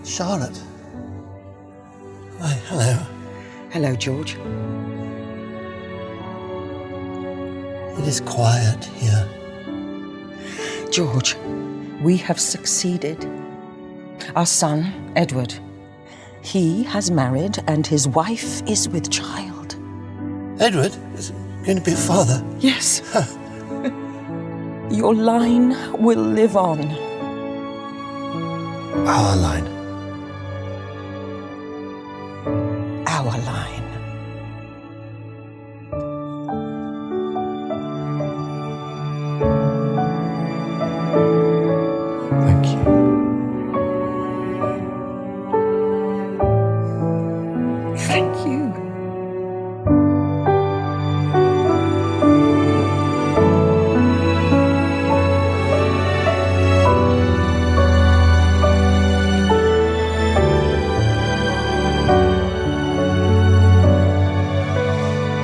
Charlotte. Hi, hello. Hello, George. It is quiet here. George, we have succeeded. Our son, Edward, he has married and his wife is with child. Edward is going to be a father. Yes. Your line will live on. Our line. Our line. Thank you. Thank you.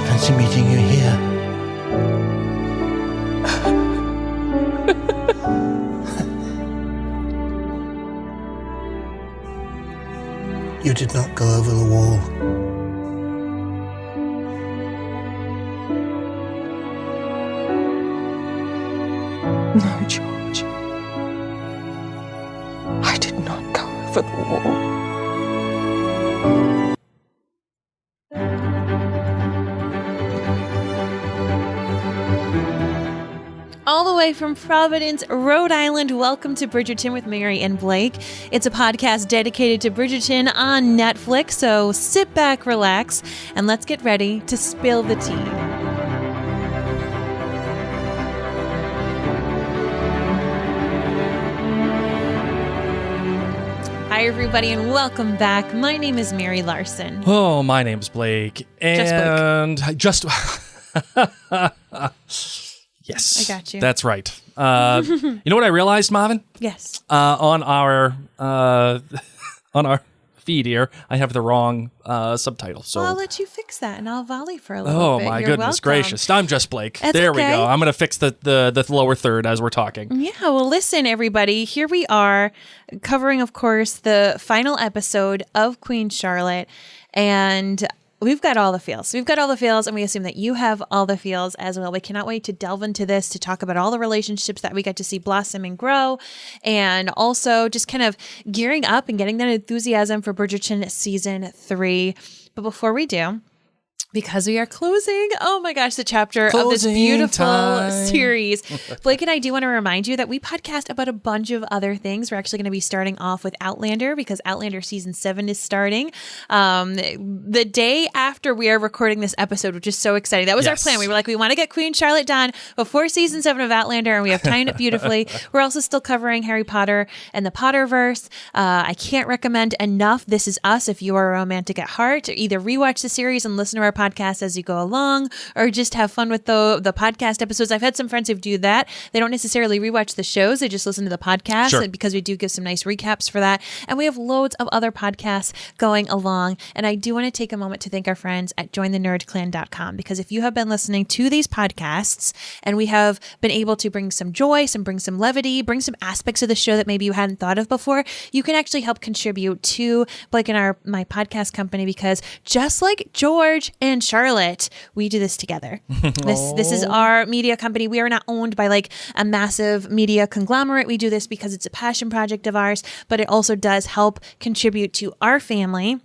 Fancy meeting you here. You did not go over the wall. No, George. I did not go over the wall. All the way from Providence, Rhode Island, welcome to Bridgerton with Mary and Blake. It's a podcast dedicated to Bridgerton on Netflix, so sit back, relax, and let's get ready to spill the tea. Hi, everybody, and welcome back. My name is Mary Larson. Oh, my name's Blake. And just yes. I got you. That's right. You know what I realized, Marvin? Yes. On our feed here, I have the wrong subtitle. So Well, I'll let you fix that, and I'll volley for a little bit. my You're goodness welcome. gracious. I'm just Blake. That's there we okay. go. I'm going to fix the lower third as we're talking. Yeah, well, listen, everybody. Here we are covering, of course, the final episode of Queen Charlotte. And we've got all the feels. We've got all the feels, and we assume that you have all the feels as well. We cannot wait to delve into this, to talk about all the relationships that we get to see blossom and grow, and also just kind of gearing up and getting that enthusiasm for Bridgerton Season 3. But before we do, because we are closing, oh my gosh, the chapter of this Closing beautiful time. series. Blake and I do want to remind you that we podcast about a bunch of other things. We're actually going to be starting off with Outlander because Outlander Season 7 is starting the day after we are recording this episode, which is so exciting. That was our Yes. plan. We were like, we want to get Queen Charlotte done before Season 7 of Outlander, and we have timed it beautifully. We're also still covering Harry Potter and the Potterverse. I can't recommend enough This Is Us if you are a romantic at heart. Either rewatch the series and listen to our podcast as you go along, or just have fun with the podcast episodes. I've had some friends who do that. They don't necessarily rewatch the shows. They just listen to the podcast. Sure. Because we do give some nice recaps for that. And we have loads of other podcasts going along. And I do want to take a moment to thank our friends at jointhenerdclan.com, because if you have been listening to these podcasts and we have been able to bring some joy, bring some levity, bring some aspects of the show that maybe you hadn't thought of before, you can actually help contribute to Blake and my podcast company, because just like George and Charlotte, we do this together. This is our media company. We are not owned by like a massive media conglomerate. We do this because it's a passion project of ours, but it also does help contribute to our family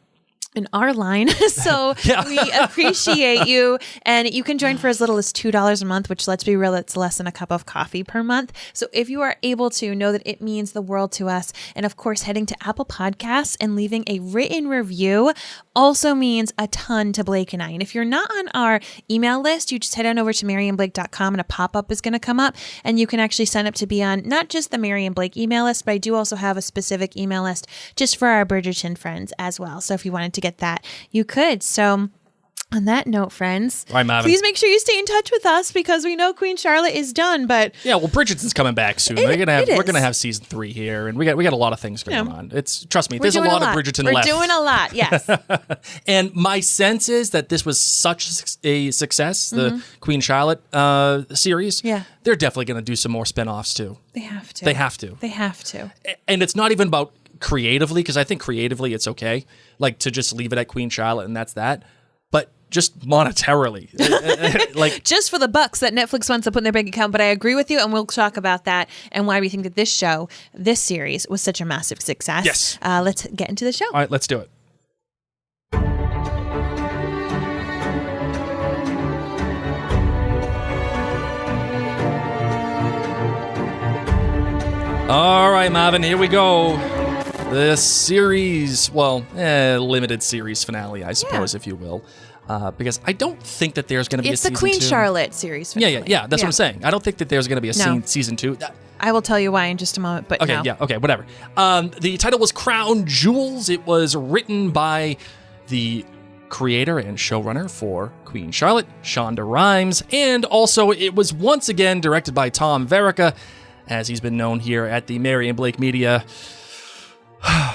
in our line. So we appreciate you. And you can join for as little as $2 a month, which, let's be real, it's less than a cup of coffee per month. So if you are able to, know that it means the world to us. And of course, heading to Apple Podcasts and leaving a written review also means a ton to Blake and I. And if you're not on our email list, you just head on over to maryandblake.com and a pop-up is going to come up, and you can actually sign up to be on not just the Mary and Blake email list, but I do also have a specific email list just for our Bridgerton friends as well. So if you wanted to get that, you could. So on that note, friends, please make sure you stay in touch with us, because we know Queen Charlotte is done, but yeah, well, Bridgerton's coming back soon. We're gonna have season 3 here, and we got a lot of things going on. Trust me, there's a lot of Bridgerton left. We're doing a lot, yes. And my sense is that this was such a success, the Queen Charlotte series. Yeah, they're definitely gonna do some more spinoffs too. They have to. They have to. They have to. And it's not even about creatively, because I think creatively it's okay, like to just leave it at Queen Charlotte and that's that. But just monetarily, like just for the bucks that Netflix wants to put in their bank account. But I agree with you, and we'll talk about that and why we think that this series was such a massive success. Yes. Let's get into the show. All right, let's do it. All right, Marvin, here we go. The series, limited series finale, I suppose, if you will. Because I don't think that there's going to be a season 2. It's the Queen Charlotte series finale. Yeah. That's what I'm saying. I don't think that there's going to be a season 2. I will tell you why in just a moment, but okay, no. Okay, whatever. The title was Crown Jewels. It was written by the creator and showrunner for Queen Charlotte, Shonda Rhimes, and also it was once again directed by Tom Verica, as he's been known here at the Mary and Blake Media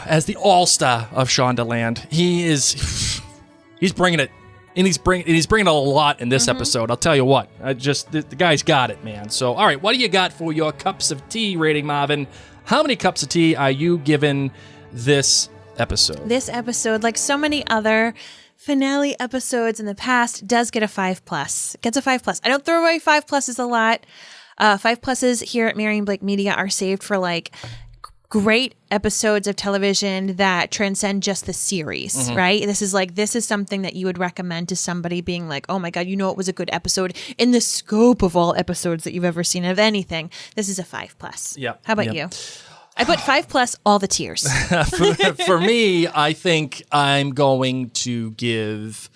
as the all-star of Shonda Land. He's bringing it, and he's bringing a lot in this episode. I'll tell you what, the guy's got it, man. So, all right, what do you got for your cups of tea rating, Marvin? How many cups of tea are you giving this episode? This episode, like so many other finale episodes in the past, does get a 5+. Gets a 5+. I don't throw away 5+s a lot. 5+s here at Mary and Blake Media are saved for like great episodes of television that transcend just the series, right? This is something that you would recommend to somebody being like, oh my God, it was a good episode in the scope of all episodes that you've ever seen of anything. This is a 5+. Yeah. How about you? I put 5+ all the tears. For me, I think I'm going to give...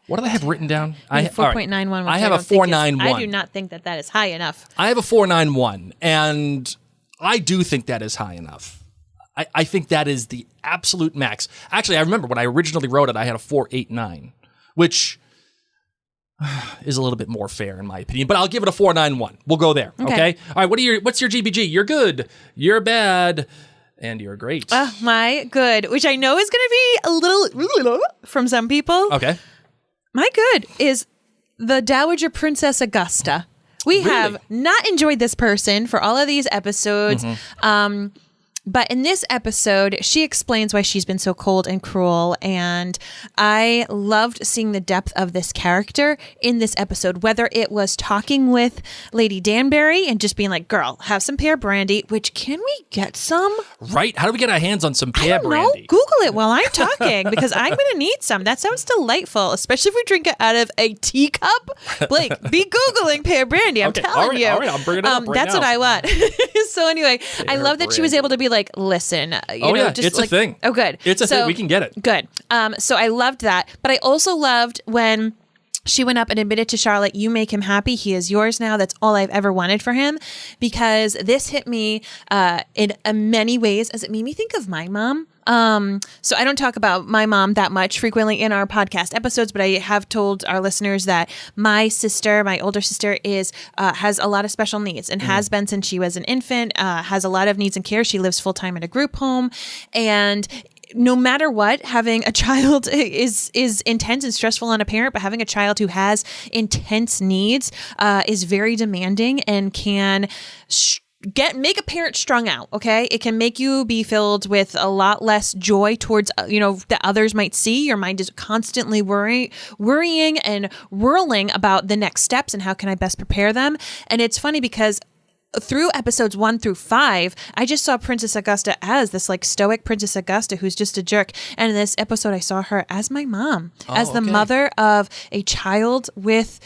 What do I have written down? I have 4.91. I have a 4.91. I do not think that is high enough. I have a 4.91, and I do think that is high enough. I think that is the absolute max. Actually, I remember when I originally wrote it, I had a 4.89, which is a little bit more fair in my opinion. But I'll give it a 4.91. We'll go there. Okay. All right. What's your GBG? You're good. You're bad. And you're great. My good, which I know is going to be a little from some people. Okay. My good is the Dowager Princess Augusta. We have not enjoyed this person for all of these episodes. But in this episode, she explains why she's been so cold and cruel. And I loved seeing the depth of this character in this episode, whether it was talking with Lady Danbury and just being like, girl, have some pear brandy, which can we get some? Right. How do we get our hands on some pear brandy? No, Google it while I'm talking because I'm going to need some. That sounds delightful, especially if we drink it out of a teacup. Blake, be Googling pear brandy. I'm telling you. All right, I'll bring it up right That's now. what I want. So anyway, I love that she was able to be like, listen, it's a thing. Oh, good. It's a thing. We can get it. Good. So I loved that. But I also loved when she went up and admitted to Charlotte, you make him happy. He is yours now. That's all I've ever wanted for him. Because this hit me in many ways as it made me think of my mom. So I don't talk about my mom that much frequently in our podcast episodes, but I have told our listeners that my older sister has a lot of special needs and has been since she was an infant, has a lot of needs and care. She lives full time in a group home, and no matter what, having a child is intense and stressful on a parent, but having a child who has intense needs is very demanding and can make a parent strung out. Okay. It can make you be filled with a lot less joy towards, that others might see. Your mind is constantly worrying and whirling about the next steps and how can I best prepare them. And it's funny because through episodes 1 through 5, I just saw Princess Augusta as this like stoic Princess Augusta who's just a jerk. And in this episode, I saw her as my mom, as the mother of a child with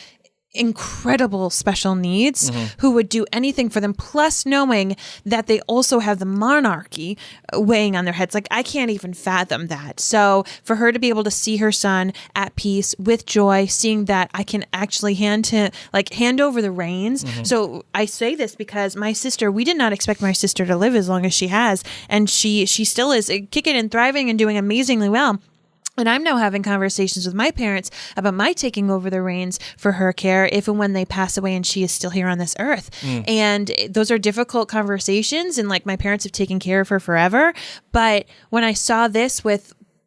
incredible special needs who would do anything for them, plus knowing that they also have the monarchy weighing on their heads. Like, I can't even fathom that. So for her to be able to see her son at peace with joy, seeing that I can actually hand over the reins. So I say this because we did not expect my sister to live as long as she has, and she still is kicking and thriving and doing amazingly well. And I'm now having conversations with my parents about my taking over the reins for her care if and when they pass away and she is still here on this earth. And those are difficult conversations, and like my parents have taken care of her forever. But when I saw this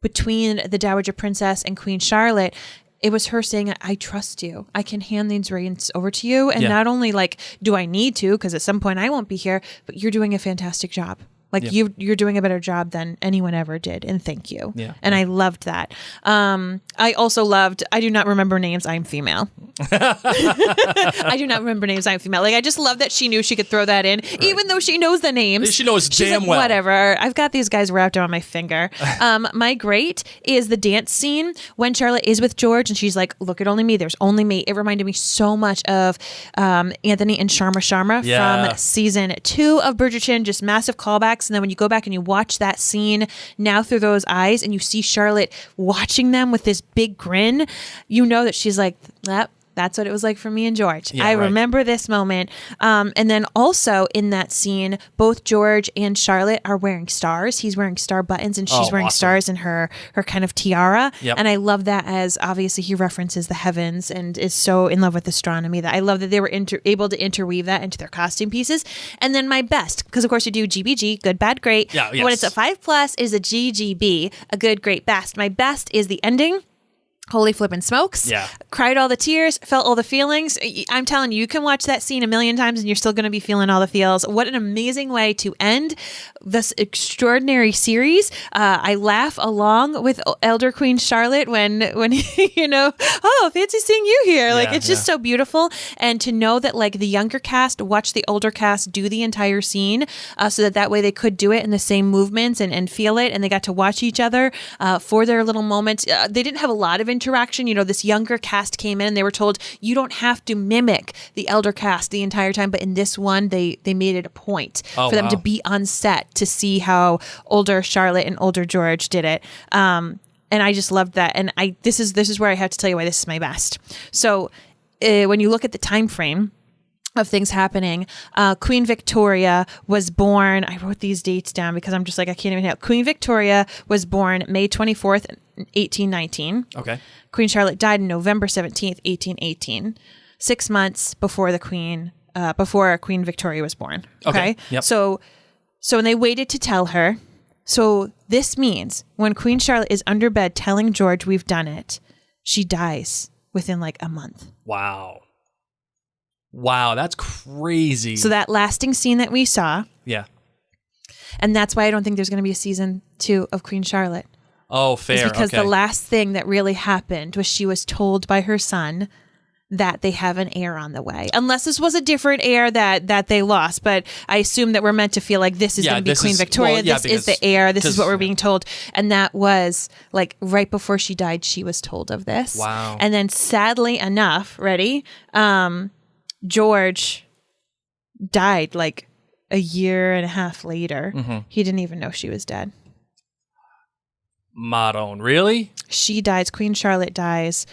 between the Dowager Princess and Queen Charlotte, it was her saying, I trust you. I can hand these reins over to you. And Yeah. not only like, do I need to, because at some point I won't be here, but you're doing a fantastic job. Like you're doing a better job than anyone ever did. And thank you. Yeah. And I loved that. I also loved, I do not remember names. I'm female. I do not remember names. I'm female. Like, I just love that she knew she could throw that in, even though she knows the names. She knows She's damn like, well. Whatever. I've got these guys wrapped around my finger. My great is the dance scene when Charlotte is with George and she's like, look at only me. There's only me. It reminded me so much of Anthony and Sharma from season 2 of Bridgerton. Just massive callbacks. And then when you go back and you watch that scene now through those eyes and you see Charlotte watching them with this big grin, you know that she's like, that's what it was like for me and George. I remember this moment. And then also in that scene, both George and Charlotte are wearing stars. He's wearing star buttons and she's wearing stars in her kind of tiara. Yep. And I love that, as obviously he references the heavens and is so in love with astronomy, that I love that they were able to interweave that into their costume pieces. And then my best, because of course you do GBG, good, bad, great. Yeah, yes. When it's a 5+ is a GGB, a good, great, best. My best is the ending. Holy flippin' smokes. Yeah. Cried all the tears, felt all the feelings. I'm telling you, you can watch that scene a million times and you're still going to be feeling all the feels. What an amazing way to end this extraordinary series. I laugh along with Elder Queen Charlotte when fancy seeing you here. Like, it's just so beautiful. And to know that like the younger cast watched the older cast do the entire scene so that way they could do it in the same movements and feel it. And they got to watch each other for their little moments. They didn't have a lot of interaction. This younger cast came in and they were told, you don't have to mimic the elder cast the entire time. But in this one, they made it a point for them to be on set to see how older Charlotte and older George did it. And I just loved that. And this is where I have to tell you why this is my best. So when you look at the time frame of things happening, Queen Victoria was born. I wrote these dates down because I'm just like, I can't even help. Queen Victoria was born May 24th, 1819. Okay. Queen Charlotte died on November 17th, 1818. 6 months before Queen Victoria was born. Okay. Yep. So when they waited to tell her, so this means when Queen Charlotte is under bed telling George we've done it, she dies within like a month. Wow, that's crazy. So that lasting scene that we saw. Yeah. And that's why I don't think there's going to be a season 2 of Queen Charlotte. Oh, fair. Is because okay. the last thing that really happened was she was told by her son that they have an heir on the way. Unless this was a different heir that they lost. But I assume that we're meant to feel like this is going to be Queen Victoria. This is the heir. This is what we're being told. And that was like right before she died, she was told of this. Wow. And then sadly enough, George died like a year and a half later. Mm-hmm. He didn't even know she was dead. Maron, really? She dies. Queen Charlotte dies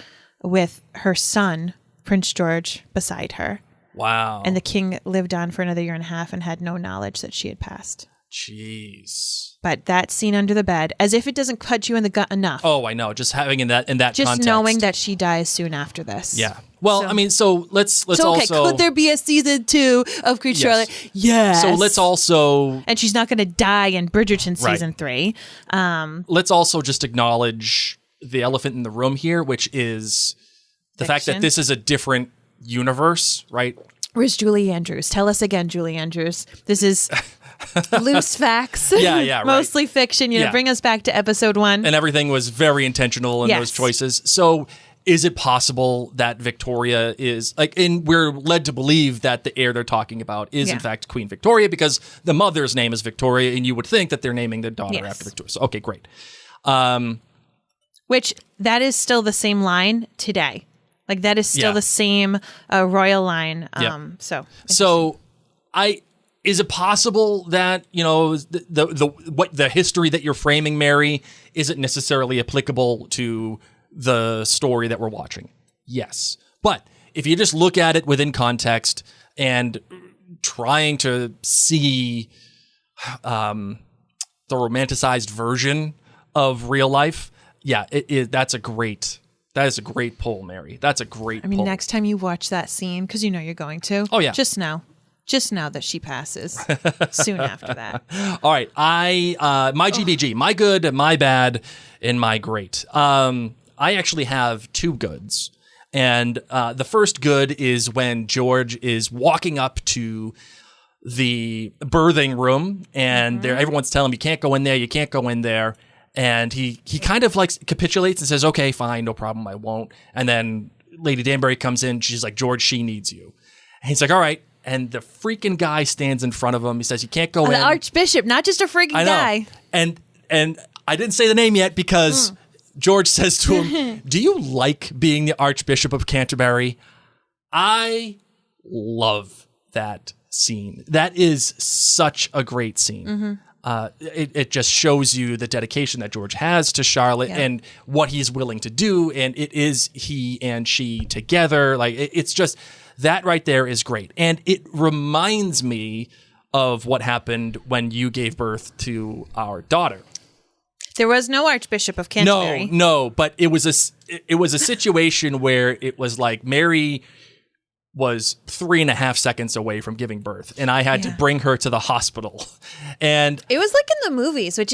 with her son, Prince George, beside her. Wow. And the king lived on for another year and a half and had no knowledge that she had passed. Jeez. But that scene under the bed, as if it doesn't cut you in the gut enough. Oh, I know. Just having in that just context. knowing that she dies soon after this. Yeah. Well, So- I mean, so let's So, okay, also. could there be a season 2 of Queen Yes. Charlotte? Yes. So let's also. And she's not going to die in Bridgerton season 3. Let's also just acknowledge the elephant in the room here, which is the fact that Fiction. this is a different universe, right? Where's Julie Andrews? Tell us again, Julie Andrews. This is loose facts. Yeah, right. Mostly fiction. Yeah. Bring us back to episode 1. And everything was very intentional in Yes. those choices. So is it possible that Victoria is and we're led to believe that the heir they're talking about is in fact Queen Victoria because the mother's name is Victoria and you would think that they're naming their daughter after Victoria. So, okay, great. Which that is still the same line today. Like that is still the same royal line. So is it possible that, the history that you're framing, Mary, isn't necessarily applicable to the story that we're watching? Yes. But if you just look at it within context and trying to see the romanticized version of real life, that is a great pull, Mary. That's a great pull. Next time you watch that scene, because you're going to. Oh, yeah. Just know that she passes soon after that. All right. My GBG, my good, my bad, and my great. I actually have two goods. And the first good is when George is walking up to the birthing room, and everyone's telling him, you can't go in there, you can't go in there. And he kind of like capitulates and says, okay, fine, no problem, I won't. And then Lady Danbury comes in, she's like, George, she needs you. And he's like, all right. And the freaking guy stands in front of him. He says, you can't go in. The Archbishop, not just a freaking guy. And I didn't say the name yet because George says to him, do you like being the Archbishop of Canterbury? I love that scene. That is such a great scene. It just shows you the dedication that George has to Charlotte and what he's willing to do. And it is he and she together. Like, it's just, that right there is great. And it reminds me of what happened when you gave birth to our daughter. There was no Archbishop of Canterbury. No, but it was a situation where it was like Mary was 3.5 seconds away from giving birth, and I had to bring her to the hospital. And it was like in the movies, which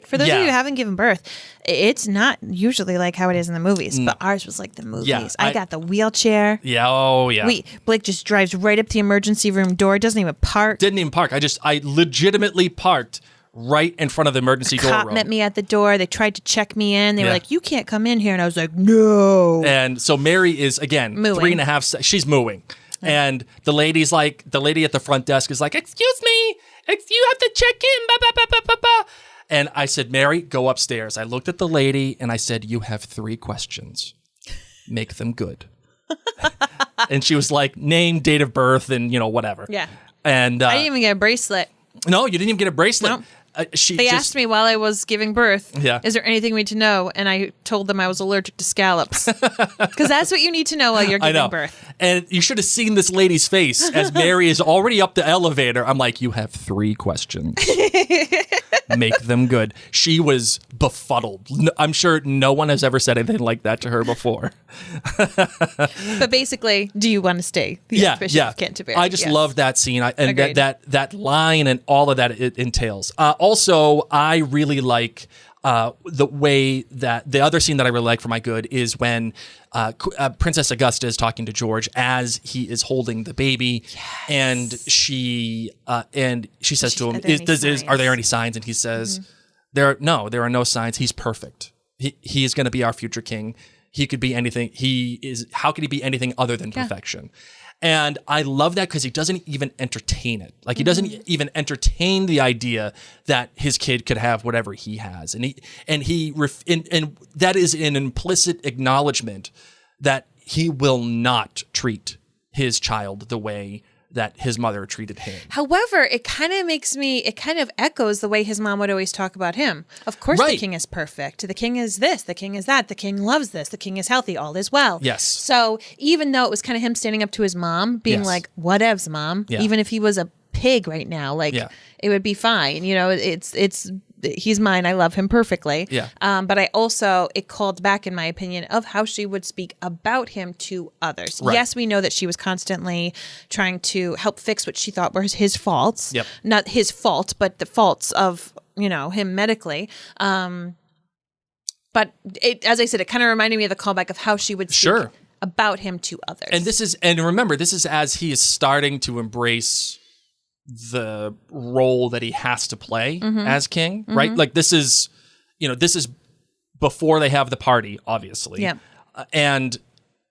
for those of you who haven't given birth, it's not usually like how it is in the movies, but ours was like the movies. Yeah, I got the wheelchair. Yeah, oh yeah. Blake just drives right up to the emergency room door, doesn't even park. Didn't even park. I legitimately parked right in front of the emergency door Cop room. met me at the door. They tried to check me in. They were like, you can't come in here. And I was like, no. And so Mary is, again, Mooing. 3.5 seconds. She's mooing. And the lady at the front desk is like, excuse me, you have to check in. Bah, bah, bah, bah, bah, bah. And I said, Mary, go upstairs. I looked at the lady and I said, you have 3 questions. Make them good. And she was like, name, date of birth, and, whatever. Yeah. And I didn't even get a bracelet. No, you didn't even get a bracelet. No. They asked me while I was giving birth, is there anything we need to know? And I told them I was allergic to scallops. Because that's what you need to know while you're giving birth. And you should have seen this lady's face as Mary is already up the elevator. I'm like, you have 3 questions. Make them good. She was befuddled. I'm sure no one has ever said anything like that to her before. But basically, do you want to stay the Archbishop of Canterbury? I just love that scene. And that line and all of that it entails. Also, I really like the way that the other scene that I really like for my good is when Princess Augusta is talking to George as he is holding the baby, and she says to him, "Are there any signs?" And he says, "There are no signs. He's perfect. He is going to be our future king. He could be anything. How could he be anything other than perfection?" And I love that because he doesn't even entertain it. Like, he doesn't even entertain the idea that his kid could have whatever he has. And that is an implicit acknowledgement that he will not treat his child the way that his mother treated him. However, it kind of echoes the way his mom would always talk about him. Of course, the king is perfect. The king is this, the king is that, the king loves this, the king is healthy, all is well. Yes. So even though it was kind of him standing up to his mom, being like, whatevs, mom, even if he was a pig right now, it would be fine. He's mine. I love him perfectly. Yeah. But it called back, in my opinion, of how she would speak about him to others. Right. Yes, we know that she was constantly trying to help fix what she thought were his faults. Yep. Not his fault, but the faults of, him medically. But as I said, it kind of reminded me of the callback of how she would speak about him to others. And remember, this is as he is starting to embrace the role that he has to play as king, right? Like, this is before they have the party, obviously. Yeah. And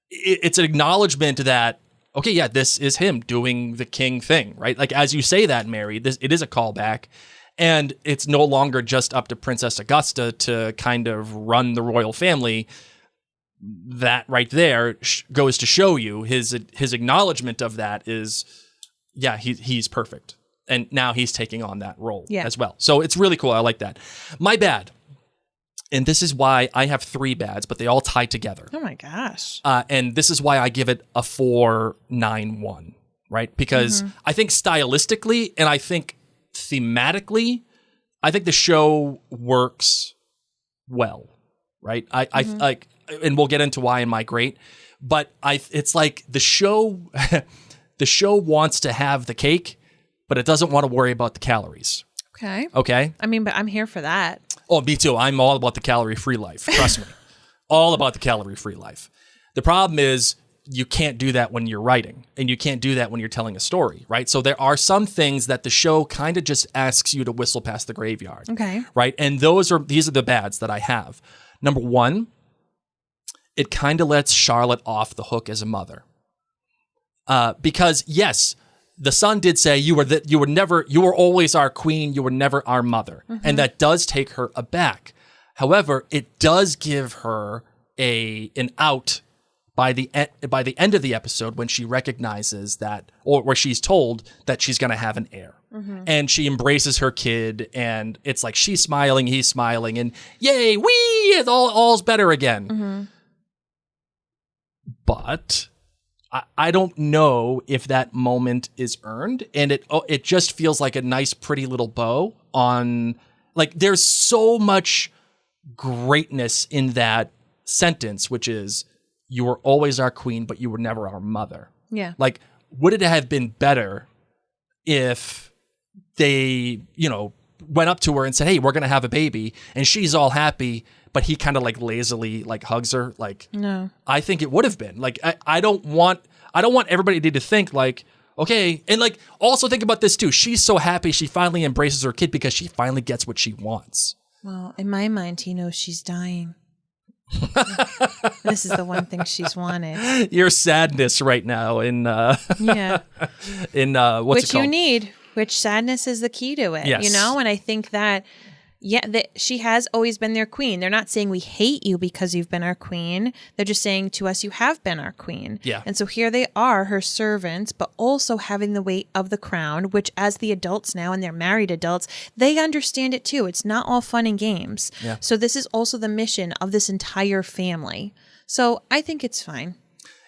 it's an acknowledgement that, okay, yeah, this is him doing the king thing, right? Like, as you say that, Mary, it is a callback. And it's no longer just up to Princess Augusta to kind of run the royal family. That right there goes to show you his acknowledgement of that is, yeah, he's perfect. And now he's taking on that role as well. So it's really cool. I like that. My bad. And this is why I have 3 bads, but they all tie together. Oh my gosh. And this is why I give it a 4.91, right? Because I think stylistically and I think thematically, I think the show works well, right? I like, and we'll get into why in my great, but it's like the show wants to have the cake, but it doesn't want to worry about the calories. Okay. Okay? I mean, but I'm here for that. Oh, me too. I'm all about the calorie-free life. Trust me. all about the calorie-free life. The problem is you can't do that when you're writing, and you can't do that when you're telling a story, right? So there are some things that the show kind of just asks you to whistle past the graveyard. Okay. Right? And these are the bads that I have. Number one, it kind of lets Charlotte off the hook as a mother. Because yes, the son did say you were always our queen, you were never our mother. And that does take her aback. However, it does give her an out by the end of the episode when she recognizes that, or where she's told that she's going to have an heir. And she embraces her kid, and it's like she's smiling, he's smiling, and yay, wee, all's better again. But I don't know if that moment is earned, and it just feels like a nice, pretty little bow on, like, there's so much greatness in that sentence, which is, you were always our queen, but you were never our mother. Yeah. Like, would it have been better if they, went up to her and said, hey, we're going to have a baby, and she's all happy, but he kind of like lazily like hugs her? Like, No. I think it would have been. Like, I don't want everybody to think like, okay, and like also think about this too. She's so happy she finally embraces her kid because she finally gets what she wants. Well, in my mind, he knows she's dying. This is the one thing she's wanted. Your sadness right now in Yeah. in what's it Which called? you need. Which sadness is the key to it. Yes. And I think that that she has always been their queen. They're not saying we hate you because you've been our queen. They're just saying to us, you have been our queen. Yeah. And so here they are, her servants, but also having the weight of the crown, which as the adults now, and they're married adults, they understand it too. It's not all fun and games. Yeah. So this is also the mission of this entire family. So I think it's fine.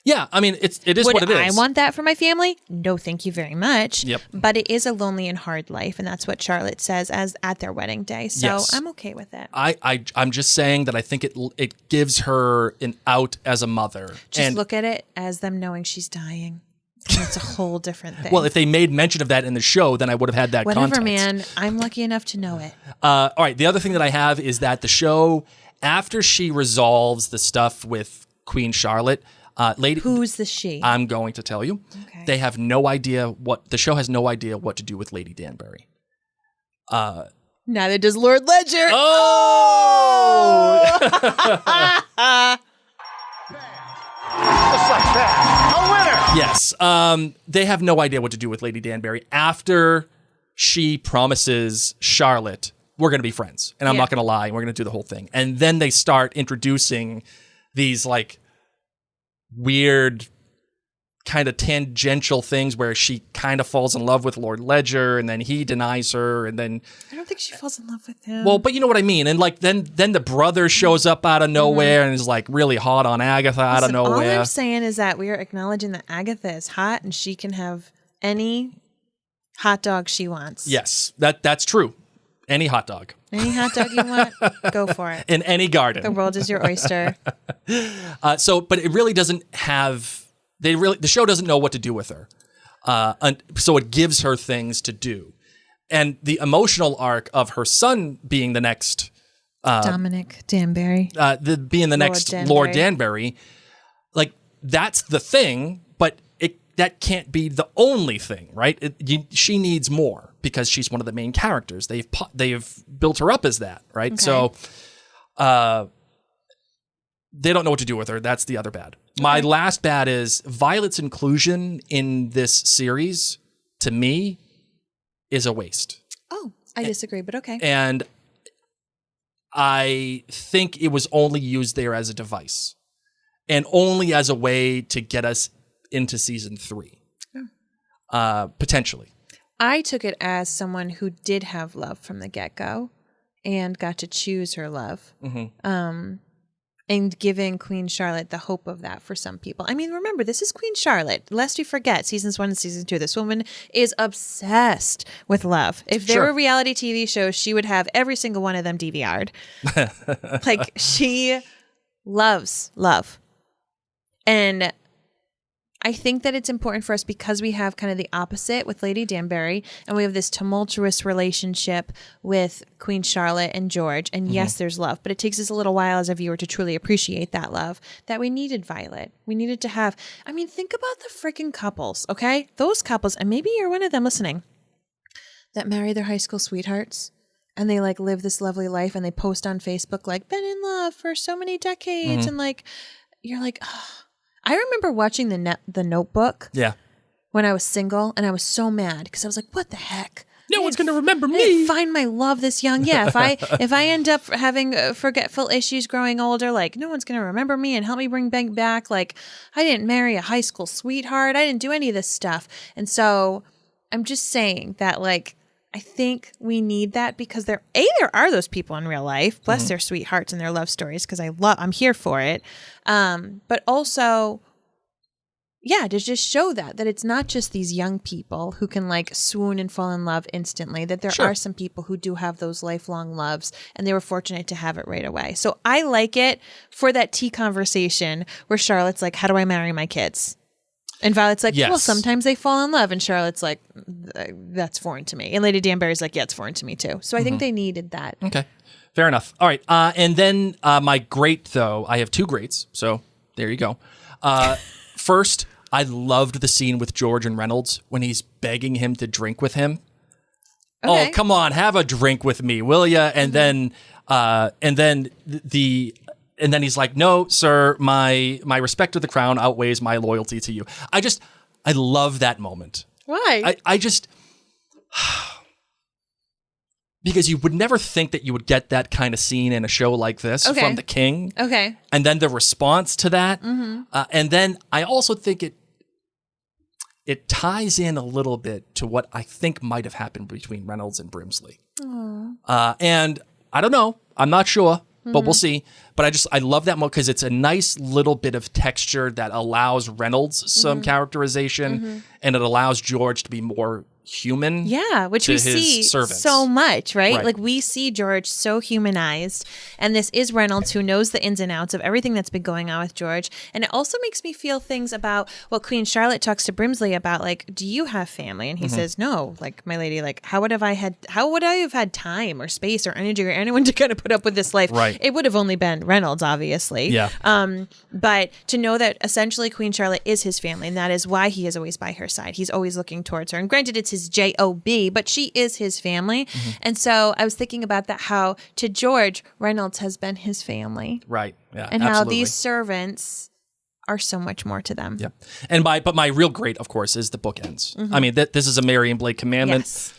Yeah, I mean, it is Would what it is. I want that for my family? No, thank you very much. Yep. But it is a lonely and hard life, and that's what Charlotte says as at their wedding day. So Yes. I'm okay with it. I'm just saying that I think it gives her an out as a mother. Just and look at it as them knowing she's dying. And it's a whole different thing. well, if they made mention of that in the show, then I would have had that Whatever, context. man. I'm lucky enough to know it. All right, the other thing that I have is that the show, after she resolves the stuff with Queen Charlotte, Who's the she? I'm going to tell you. Okay. They have no idea the show has no idea what to do with Lady Danbury. Neither does Lord Ledger. Oh! Just like that. A winner! Yes. They have no idea what to do with Lady Danbury after she promises Charlotte, we're going to be friends. And I'm Yeah. not going to lie. We're going to do the whole thing. And then they start introducing these like weird kind of tangential things where she kind of falls in love with Lord Ledger and then he denies her and then I don't think she falls in love with him. well, but you know what I mean. And like then the brother shows up out of nowhere and is like really hot on Agatha out of Listen, all nowhere. I'm saying is that we are acknowledging that Agatha is hot and she can have any hot dog she wants. Yes, that's true. Any hot dog Any hot dog you want, go for it. in any garden. The world is your oyster. But it really doesn't have. The show doesn't know what to do with her, so it gives her things to do, and the emotional arc of her son being the next Dominic Danbury. being the next Lord Danbury, like that's the thing, but that can't be the only thing, right? She needs more because she's one of the main characters. They've built her up as that, right? Okay. So, they don't know what to do with her. That's the other bad. My last bad is Violet's inclusion in this series, to me, is a waste. Oh, I disagree, but okay. And I think it was only used there as a device and only as a way to get us into season 3. Potentially. I took it as someone who did have love from the get-go and got to choose her love. And giving Queen Charlotte the hope of that for some people. I mean, remember, this is Queen Charlotte. Lest we forget, seasons 1 and season 2, this woman is obsessed with love. If there were reality TV shows, she would have every single one of them DVR'd. Like, she loves love. And I think that it's important for us because we have kind of the opposite with Lady Danbury, and we have this tumultuous relationship with Queen Charlotte and George. And yes, there's love, but it takes us a little while as a viewer to truly appreciate that love, that we needed Violet. We needed to have, I mean, think about the freaking couples, okay? Those couples, and maybe you're one of them listening, that marry their high school sweethearts. And they like live this lovely life and they post on Facebook, like, been in love for so many decades. And like, you're like, oh. I remember watching the Notebook when I was single, and I was so mad because I was like, what the heck? No one's going to remember I me. didn't find my love this young. Yeah, if I end up having forgetful issues growing older, like, no one's going to remember me and help me bring back. Like, I didn't marry a high school sweetheart. I didn't do any of this stuff. And so I'm just saying that, like, I think we need that because there are those people in real life, bless their sweethearts and their love stories, because I'm here for it. But also, to just show that it's not just these young people who can like swoon and fall in love instantly, that there are some people who do have those lifelong loves and they were fortunate to have it right away. So I like it for that tea conversation where Charlotte's like, how do I marry my kids? And Violet's like, well, sometimes they fall in love. And Charlotte's like, that's foreign to me. And Lady Danbury's like, yeah, it's foreign to me too. So I think they needed that. Okay. Fair enough. All right. And then my great, though, I have two greats. So there you go. First, I loved the scene with George and Reynolds when he's begging him to drink with him. Okay. Oh, come on, have a drink with me, will ya? And then he's like, no, sir, my respect to the crown outweighs my loyalty to you. I love that moment. Why? I just, because you would never think that you would get that kind of scene in a show like this from the king. Okay. And then the response to that. And then I also think it ties in a little bit to what I think might have happened between Reynolds and Brimsley. And I don't know. I'm not sure. But we'll see. But I love that moment because it's a nice little bit of texture that allows Reynolds some characterization, and it allows George to be more human. Yeah, which we see servants. So much, right? Like we see George so humanized, and this is Reynolds who knows the ins and outs of everything that's been going on with George. And it also makes me feel things about what Queen Charlotte talks to Brimsley about, like, do you have family? And he says, no, like, my lady, like, how would I have had time or space or energy or anyone to kind of put up with this life? Right. It would have only been Reynolds, obviously. Yeah. But to know that essentially Queen Charlotte is his family, and that is why he is always by her side. He's always looking towards her. And granted, it's his J-O-B, but she is his family. And so I was thinking about that, how to George, Reynolds has been his family. Right. Yeah. And absolutely. how these servants are so much more to them. Yeah. And but my real great, of course, is the bookends. I mean, this is a Mary and Blake commandment. Yes.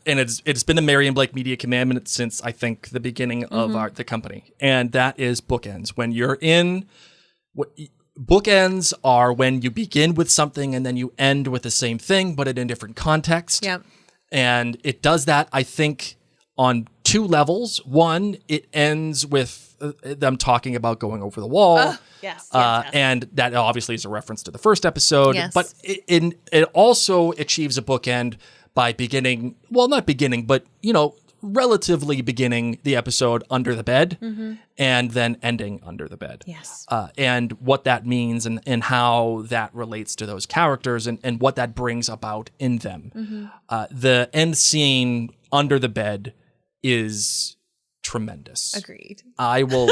And it's been a Mary and Blake media commandment since I think the beginning of the company. And that is bookends. When you're in bookends are when you begin with something and then you end with the same thing, but in a different context. Yep. And it does that, I think, on two levels. One, it ends with them talking about going over the wall. Yes. And that obviously is a reference to the first episode. Yes. But it also achieves a bookend by beginning, well, not beginning, but, relatively beginning the episode under the bed and then ending under the bed. Yes. And what that means and how that relates to those characters and what that brings about in them. The end scene under the bed is tremendous. Agreed. I will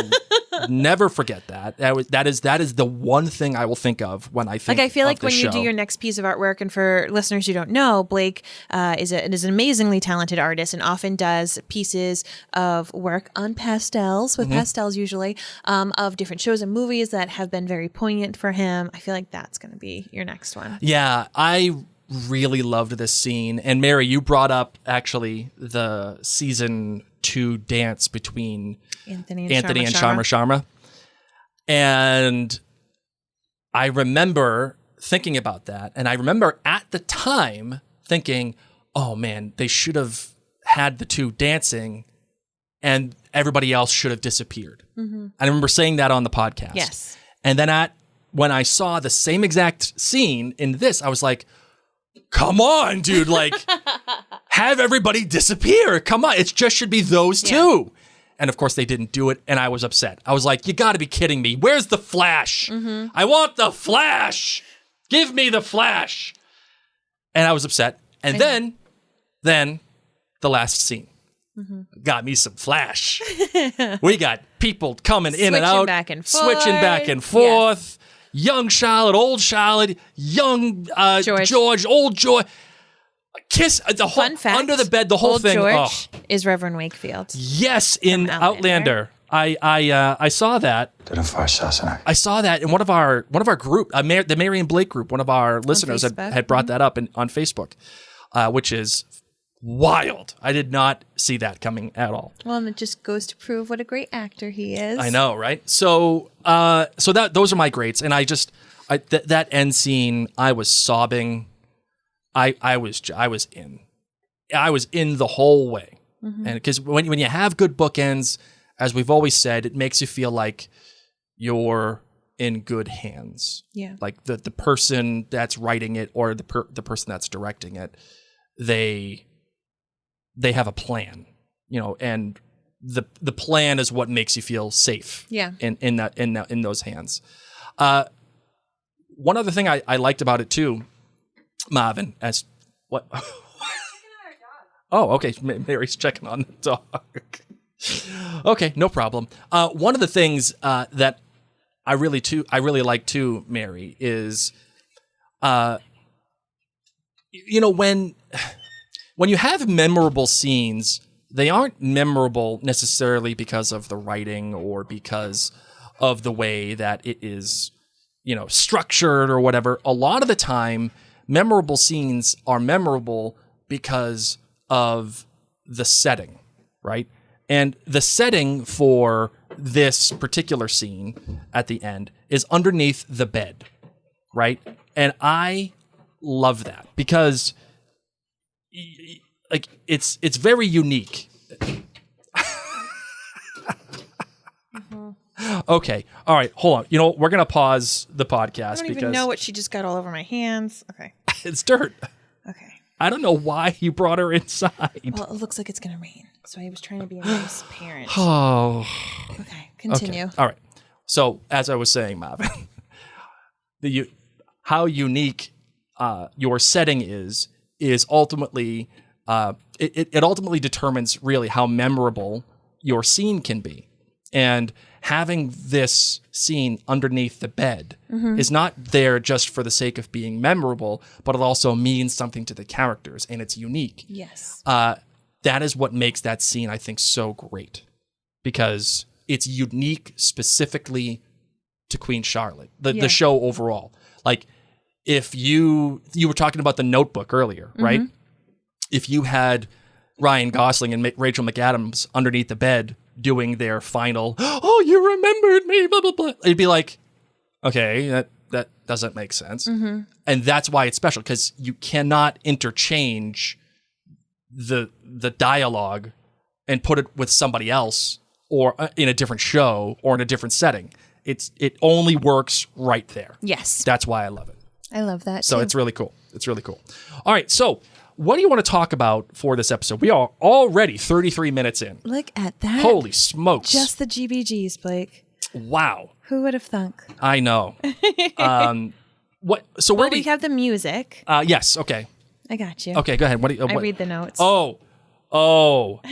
never forget that. That is the one thing I will think of when I think. Like, I feel like of the when you show. do your next piece of artwork, and for listeners who don't know, Blake is an amazingly talented artist and often does pieces of work on pastels, with pastels usually, of different shows and movies that have been very poignant for him. I feel like that's going to be your next one. Yeah, I really loved this scene. And Mary, you brought up actually the season 2 dance between Anthony and Sharma. And I remember thinking about that. And I remember at the time thinking, oh man, they should have had the two dancing and everybody else should have disappeared. I remember saying that on the podcast. Yes. And then when I saw the same exact scene in this, I was like, come on, dude, like, have everybody disappear. Come on, it just should be those two. And of course, they didn't do it, and I was upset. I was like, you got to be kidding me. Where's the Flash? I want the Flash. Give me the Flash. And I was upset. And then the last scene. Got me some Flash. We got people coming in and out. Switching back and forth. Yes. Young Charlotte, old Charlotte, young George, old George. Kiss the whole Fun fact, under the bed, the whole old thing. George is Reverend Wakefield. Yes, in Outlander. I saw that. I saw that in one of our group, the Mary and Blake group. One of our listeners had brought that up on Facebook, which is wild. I did not see that coming at all. Well, and it just goes to prove what a great actor he is. I know, right? So those are my greats, and that end scene, I was sobbing. I was in the whole way, and because when you have good bookends, as we've always said, it makes you feel like you're in good hands. Yeah, like the person that's writing it or the person that's directing it, they have a plan, and the plan is what makes you feel safe. Yeah, in those hands. One other thing I liked about it too, Marvin, as what? Oh, okay. Mary's checking on the dog. Okay, no problem. One of the things that I really like too, Mary, is, when you have memorable scenes, they aren't memorable necessarily because of the writing or because of the way that it is, structured or whatever. A lot of the time, memorable scenes are memorable because of the setting, right? And the setting for this particular scene at the end is underneath the bed, right? And I love that because it's very unique. Okay. All right. Hold on. We're going to pause the podcast. I don't even know what she just got all over my hands. Okay. It's dirt. Okay. I don't know why you brought her inside. Well, it looks like it's going to rain. So I was trying to be a nice parent. Oh. Okay. Continue. Okay. All right. So as I was saying, Marvin, how unique your setting is ultimately, it ultimately determines really how memorable your scene can be. And having this scene underneath the bed is not there just for the sake of being memorable, but it also means something to the characters, and it's unique. Yes. That is what makes that scene, I think, so great, because it's unique specifically to Queen Charlotte, the show overall. Like, if you were talking about The Notebook earlier, right? If you had Ryan Gosling and Rachel McAdams underneath the bed doing their final, oh, you remembered me, blah, blah, blah. It'd be like, okay, that doesn't make sense. And that's why it's special, because you cannot interchange the dialogue and put it with somebody else or in a different show or in a different setting. It only works right there. Yes. That's why I love it. I love that So too. it's really cool. It's really cool. All right, so what do you want to talk about for this episode? We are already 33 minutes in. Look at that. Holy smokes. Just the GBGs, Blake. Wow. Who would have thunk? I know. What? So where we have the music. Yes. Okay. I got you. Okay. Go ahead. What do you? I read the notes. Oh.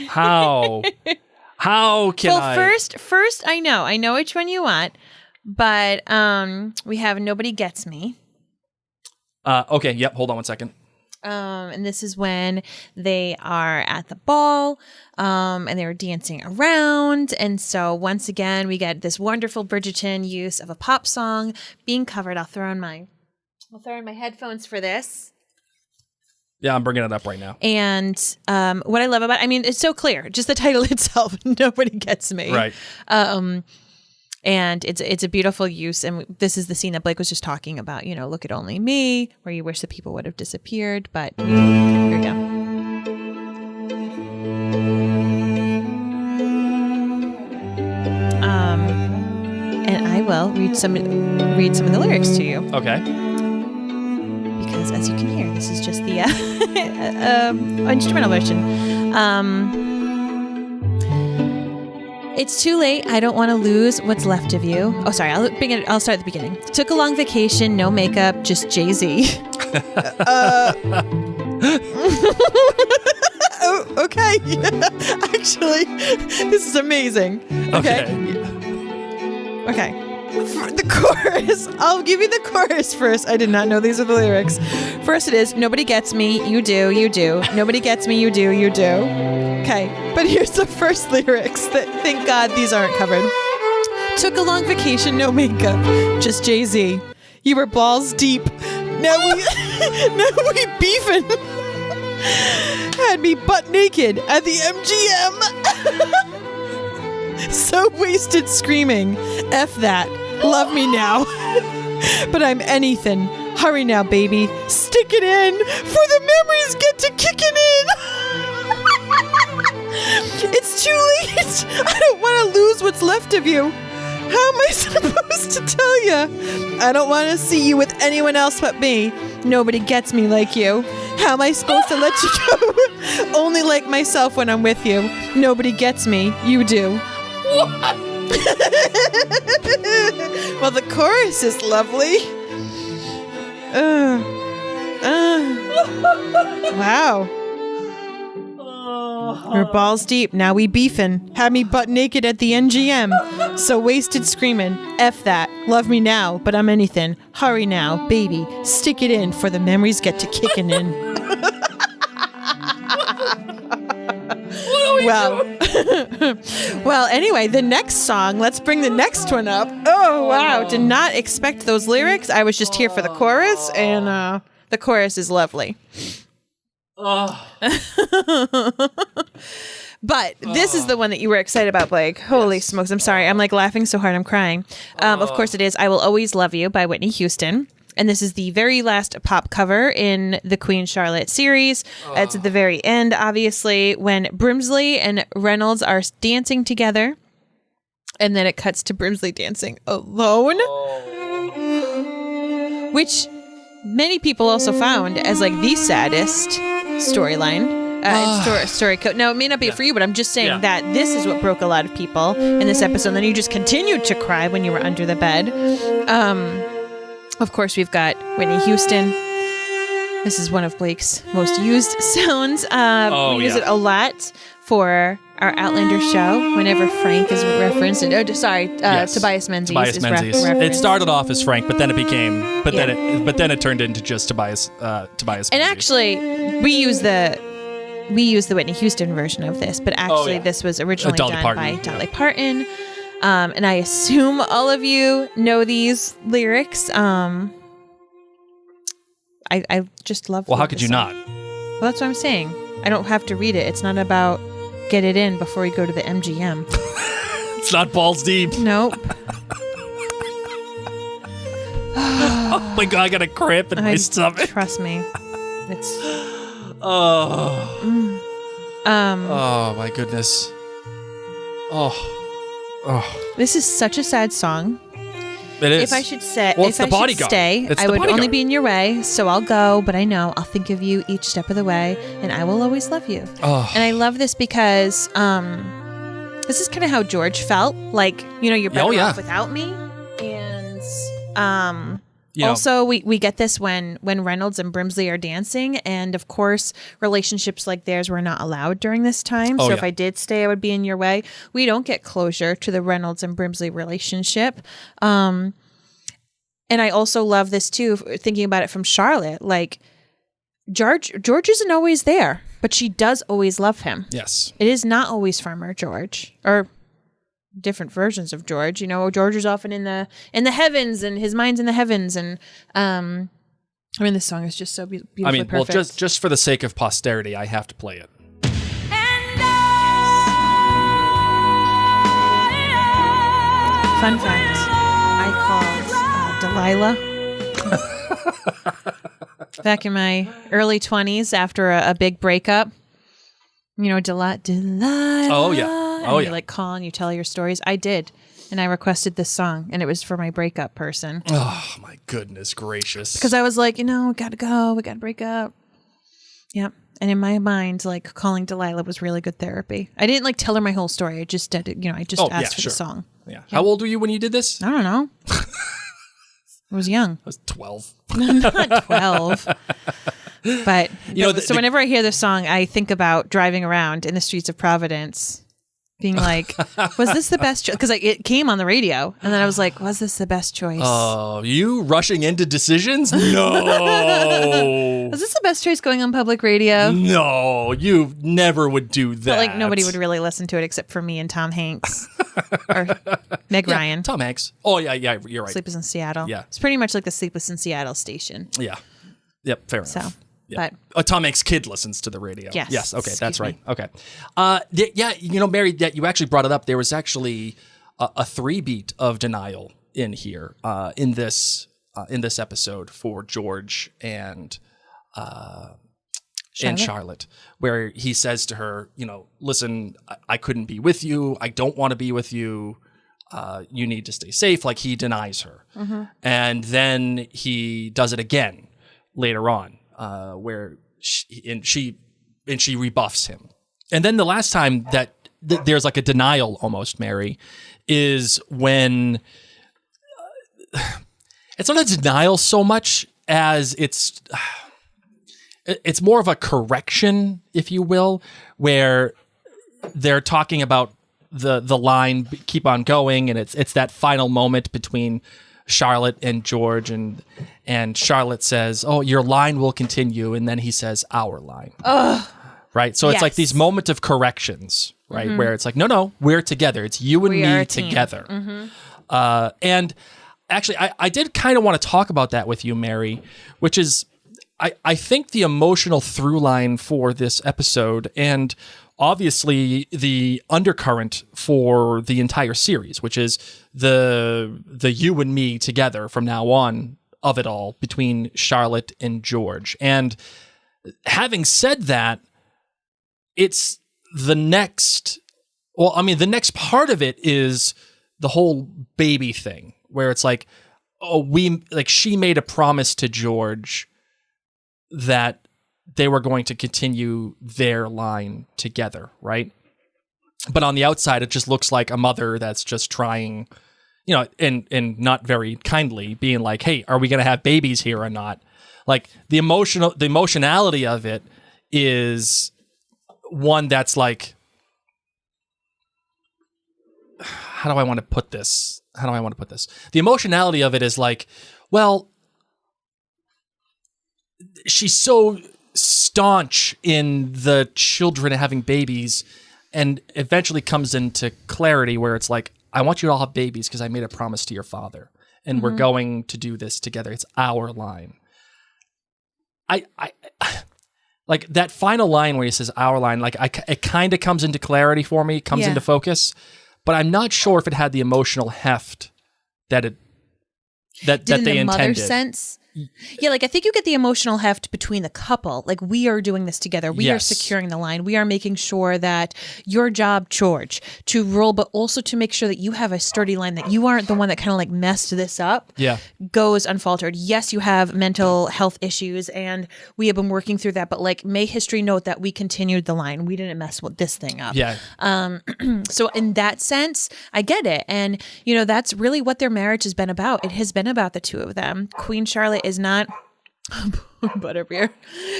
How? How can I? Well, first, I know which one you want, but we have Nobody Gets Me. Okay. Yep. Hold on one second. And this is when they are at the ball, and they were dancing around. And so once again, we get this wonderful Bridgerton use of a pop song being covered. I'll throw in my headphones for this. Yeah, I'm bringing it up right now. And what I love about it's so clear. Just the title itself, Nobody Gets Me. Right. And it's a beautiful use. And this is the scene that Blake was just talking about. Look at only me, where you wish that people would have disappeared. But here we go. And I will read some of the lyrics to you. Okay. Because as you can hear, this is just the instrumental version. It's too late. I don't want to lose what's left of you. Oh, sorry. I'll start at the beginning. Took a long vacation, no makeup, just Jay-Z. Oh, okay. Actually, this is amazing. Okay. For the chorus. I'll give you the chorus first. I did not know these are the lyrics. First it is, nobody gets me, you do, you do. Nobody gets me, you do, you do. Okay, but here's the first lyrics that, thank God, these aren't covered. Took a long vacation, no makeup, just Jay-Z. You were balls deep. Now we beefing. Had me butt naked at the MGM. So wasted screaming. F that. Love me now. But I'm anything. Hurry now, baby. Stick it in. For the memories get to kicking in. It's too late. I don't want to lose what's left of you. How am I supposed to tell you? I don't want to see you with anyone else but me. Nobody gets me like you. How am I supposed to let you go? Only like myself when I'm with you. Nobody gets me. You do. What? Well, the chorus is lovely. Wow. Her balls deep, now we beefin'. Had me butt naked at the MGM. So wasted screaming. F that. Love me now, but I'm anything. Hurry now, baby. Stick it in for the memories get to kicking in. Well, anyway, the next song, let's bring the next one up. Oh, wow. Did not expect those lyrics. I was just here for the chorus, and the chorus is lovely. But this is the one that you were excited about, Blake. Holy smokes. I'm sorry. I'm like laughing so hard I'm crying. Of course it is I Will Always Love You by Whitney Houston. And this is the very last pop cover in the Queen Charlotte series. It's at the very end, obviously, when Brimsley and Reynolds are dancing together. And then it cuts to Brimsley dancing alone. Which many people also found as like the saddest storyline. Story code. Now, it may not be for you, but I'm just saying that this is what broke a lot of people in this episode. And then you just continued to cry when you were under the bed. Of course, we've got Whitney Houston. This is one of Blake's most used sounds. We use it a lot for our Outlander show whenever Frank is referenced. Tobias Menzies is referenced. It started off as Frank, but then it became, then it turned into just Tobias Menzies. And actually, we use the Whitney Houston version of this, but actually this was originally done by Dolly Parton. And I assume all of you know these lyrics. I just love. Well, how could you not? Well, that's what I'm saying. I don't have to read it. It's not about get it in before you go to the MGM. It's not balls deep. Nope. Oh my God, I got a cramp in my stomach. Trust me. It's. Oh my goodness. This is such a sad song. It is. If I should stay, It's I would bodyguard. only be in your way, so I'll go, but I know I'll think of you each step of the way, and I will always love you. And I love this because this is kind of how George felt. Like, you're better off without me. And also, we get this when Reynolds and Brimsley are dancing, and of course, relationships like theirs were not allowed during this time. So if I did stay, I would be in your way. We don't get closure to the Reynolds and Brimsley relationship. And I also love this too, thinking about it from Charlotte. Like, George isn't always there, but she does always love him. Yes. It is not always Farmer George, or different versions of George. George is often in the heavens, and his mind's in the heavens, and this song is just so beautifully perfect. Well, just for the sake of posterity, I have to play it. Fun fact, I called Delilah back in my early 20s after a big breakup. Delilah. Oh yeah. You like call and you tell your stories. I did. And I requested this song, and it was for my breakup person. Oh my goodness gracious. Because I was like, we gotta go. We gotta break up. Yep. And in my mind, like calling Delilah was really good therapy. I didn't like tell her my whole story. I just did, I just asked for the song. Yeah. How old were you when you did this? I don't know. I was young. I was 12. Not 12. But so whenever I hear this song, I think about driving around in the streets of Providence being like, was this the best choice? Because it came on the radio. And then I was like, was this the best choice? Oh, you rushing into decisions? No. Was this the best choice going on public radio? No, you never would do that. But like nobody would really listen to it except for me and Tom Hanks. Or Meg Ryan. Tom Hanks. Oh, yeah, you're right. Sleepless in Seattle. Yeah. It's pretty much like the Sleepless in Seattle station. Yeah. Yep, fair enough. So, yeah. but Tom Hanks' kid listens to the radio. Yes. Okay, that's right. Okay. Mary, you actually brought it up. There was actually a 3-beat of denial in here in this episode for George and Charlotte, where he says to her, listen, I couldn't be with you. I don't want to be with you. You need to stay safe. Like he denies her. Mm-hmm. And then he does it again later on, where she rebuffs him. And then the last time that there's like a denial almost, Mary, is when it's not a denial so much as it's more of a correction, if you will, where they're talking about the line keep on going, and it's that final moment between Charlotte and George, and Charlotte says, "Oh, your line will continue," and then he says, "Our line." Right? So it's like these moment of corrections, right? Mm-hmm. Where it's like, no, we're together. It's you and me together. Mm-hmm. And actually, I did kind of want to talk about that with you, Mary, which is, I think the emotional through line for this episode, and obviously the undercurrent for the entire series, which is the you and me together from now on of it all between Charlotte and George. And having said that, it's the next part of it is the whole baby thing, where it's like, she made a promise to George that they were going to continue their line together, right? But on the outside, it just looks like a mother that's just trying, and not very kindly being like, hey, are we going to have babies here or not? Like the emotionality of it is one that's like, how do I want to put this? The emotionality of it is like, well, she's so staunch in the children having babies, and eventually comes into clarity where it's like, I want you to all have babies because I made a promise to your father, and we're going to do this together. It's our line. I like that final line where he says our line, like it kind of comes into clarity for me, comes into focus, but I'm not sure if it had the emotional heft that they intended. Mother sense. Yeah, like I think you get the emotional heft between the couple. Like we are doing this together. We are securing the line. We are making sure that your job, George, to rule, but also to make sure that you have a sturdy line, that you aren't the one that kind of like messed this up. Yeah, goes unfaltered. Yes, you have mental health issues, and we have been working through that. But like, may history note that we continued the line. We didn't mess with this thing up. Yeah. So in that sense, I get it, and that's really what their marriage has been about. It has been about the two of them. Queen Charlotte is not butterbeer.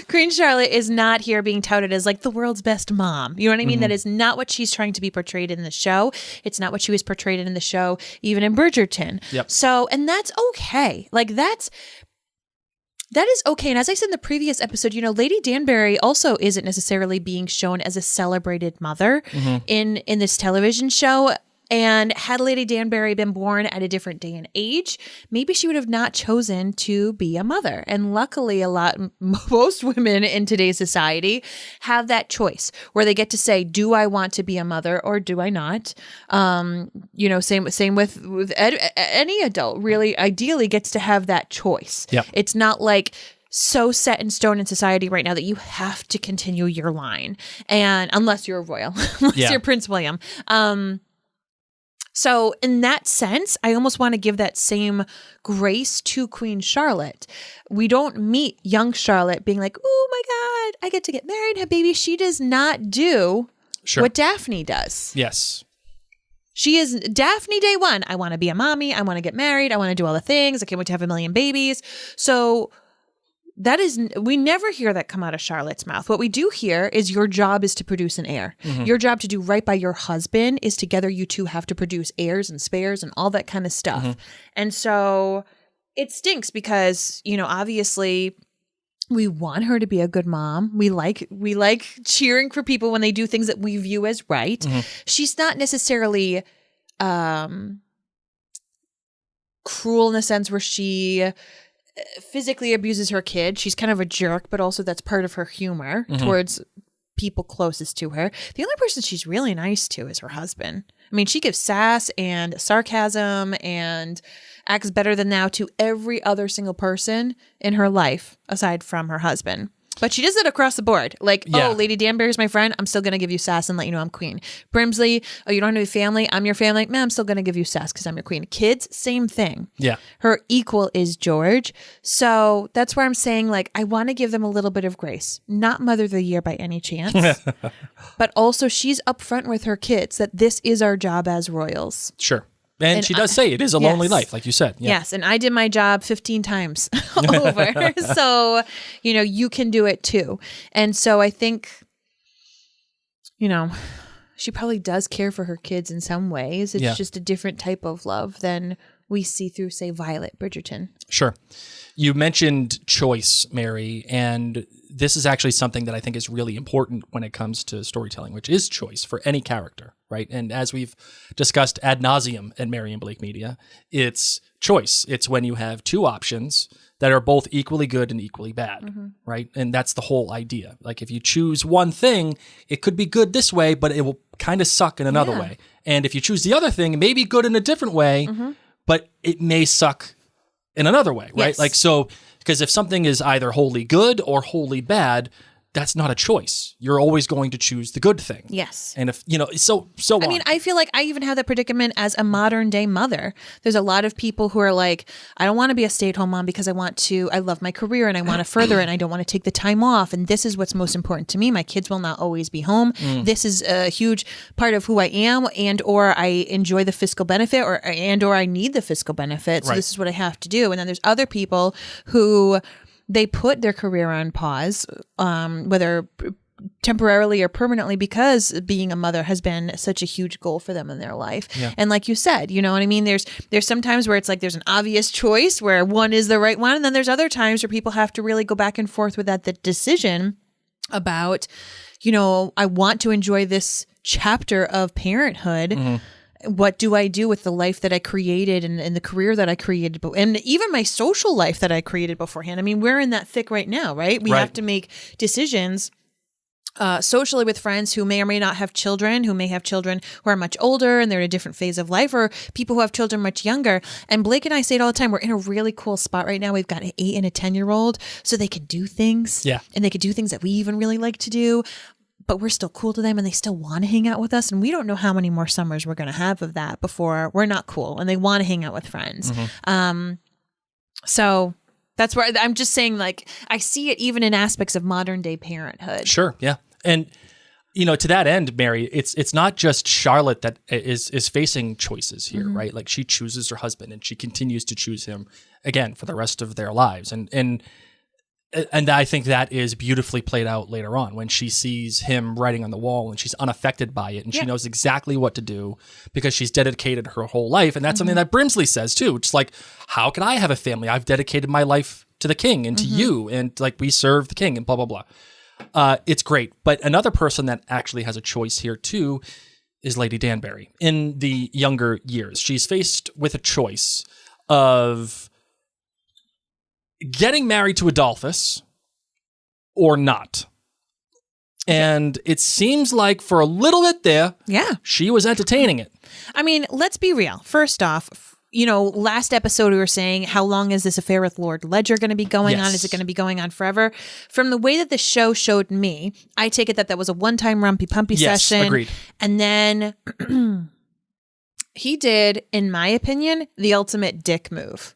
Queen Charlotte is not here being touted as like the world's best mom. You know what I mean? That is not what she's trying to be portrayed in the show. It's not what she was portrayed in the show, even in Bridgerton. Yep. So, and that's okay. Like that is okay. And as I said in the previous episode, Lady Danbury also isn't necessarily being shown as a celebrated mother in this television show. And had Lady Danbury been born at a different day and age, maybe she would have not chosen to be a mother. And luckily, most women in today's society have that choice where they get to say, do I want to be a mother or do I not? Same with any adult really ideally gets to have that choice. Yep. It's not like so set in stone in society right now that you have to continue your line. And unless you're royal, unless you're Prince William. So in that sense, I almost want to give that same grace to Queen Charlotte. We don't meet young Charlotte being like, oh my God, I get to get married, have babies. She does not do what Daphne does. Yes. She is Daphne day one. I want to be a mommy. I want to get married. I want to do all the things. I can't wait to have a million babies. So that is, we never hear that come out of Charlotte's mouth. What we do hear is your job is to produce an heir. Mm-hmm. Your job to do right by your husband is together you two have to produce heirs and spares and all that kind of stuff. Mm-hmm. And so it stinks because, you know, obviously we want her to be a good mom. We like cheering for people when they do things that we view as right. Mm-hmm. She's not necessarily cruel in the sense where she physically abuses her kid. She's kind of a jerk, but also that's part of her humor towards people closest to her. The only person she's really nice to is her husband. I mean, she gives sass and sarcasm and acts better than thou to every other single person in her life aside from her husband. But she does it across the board. Like, oh, Lady Danbury's my friend. I'm still going to give you sass and let you know I'm queen. Brimsley, oh, you don't have a family. I'm your family. Man, I'm still going to give you sass because I'm your queen. Kids, same thing. Yeah. Her equal is George. So that's where I'm saying, like, I want to give them a little bit of grace. Not Mother of the Year by any chance. But also she's upfront with her kids that this is our job as royals. Sure. And she does say it is a lonely life, like you said. Yeah. Yes. And I did my job 15 times over. So, you know, you can do it too. And so I think, you know, she probably does care for her kids in some ways. It's just a different type of love than we see through, say, Violet Bridgerton. Sure. You mentioned choice, Mary, and this is actually something that I think is really important when it comes to storytelling, which is choice for any character, right? And as we've discussed ad nauseum at Mary and Blake Media, it's choice. It's when you have two options that are both equally good and equally bad, right? And that's the whole idea. Like if you choose one thing, it could be good this way, but it will kind of suck in another way. And if you choose the other thing, it may be good in a different way, but it may suck in another way, right? Yes. Like, so, because if something is either wholly good or wholly bad, that's not a choice. You're always going to choose the good thing. Yes. And if, you know, so I mean, I feel like I even have that predicament as a modern day mother. There's a lot of people who are like, I don't want to be a stay-at-home mom because I love my career and I want to further it and I don't want to take the time off. And this is what's most important to me. My kids will not always be home. This is a huge part of who I am or I enjoy the fiscal benefit or I need the fiscal benefit. So this is what I have to do. And then there's other people who they put their career on pause, whether temporarily or permanently, because being a mother has been such a huge goal for them in their life. Yeah. And like you said, you know what I mean? There's some times where it's like there's an obvious choice where one is the right one. And then there's other times where people have to really go back and forth with the decision about, you know, I want to enjoy this chapter of parenthood. What do I do with the life that I created and the career that I created and even my social life that I created beforehand? I mean, we're in that thick right now, right? We have to make decisions socially with friends who may or may not have children, who may have children who are much older and they're in a different phase of life, or people who have children much younger. And Blake and I say it all the time. We're in a really cool spot right now. We've got an 8 and a 10-year-old, so they can do things. Yeah. And they can do things that we even really like to do. But we're still cool to them and they still want to hang out with us. And we don't know how many more summers we're going to have of that before we're not cool and they want to hang out with friends. So that's where I'm just saying, like, I see it even in aspects of modern day parenthood. Sure. Yeah. And, you know, to that end, Mary, it's not just Charlotte that is facing choices here, right? Like she chooses her husband and she continues to choose him again for the rest of their lives. And I think that is beautifully played out later on when she sees him writing on the wall and she's unaffected by it and she knows exactly what to do because she's dedicated her whole life. And that's something that Brimsley says too. It's like, how can I have a family? I've dedicated my life to the king and to you and like we serve the king and blah, blah, blah. It's great. But another person that actually has a choice here too is Lady Danbury. In the younger years, she's faced with a choice of getting married to Adolphus or not. And it seems like for a little bit there, she was entertaining it. I mean, let's be real. First off, you know, last episode we were saying, how long is this affair with Lord Ledger going to be going on? Is it going to be going on forever? From the way that the show showed me, I take it that was a one-time rumpy-pumpy session. Agreed. And then he did, in my opinion, the ultimate dick move.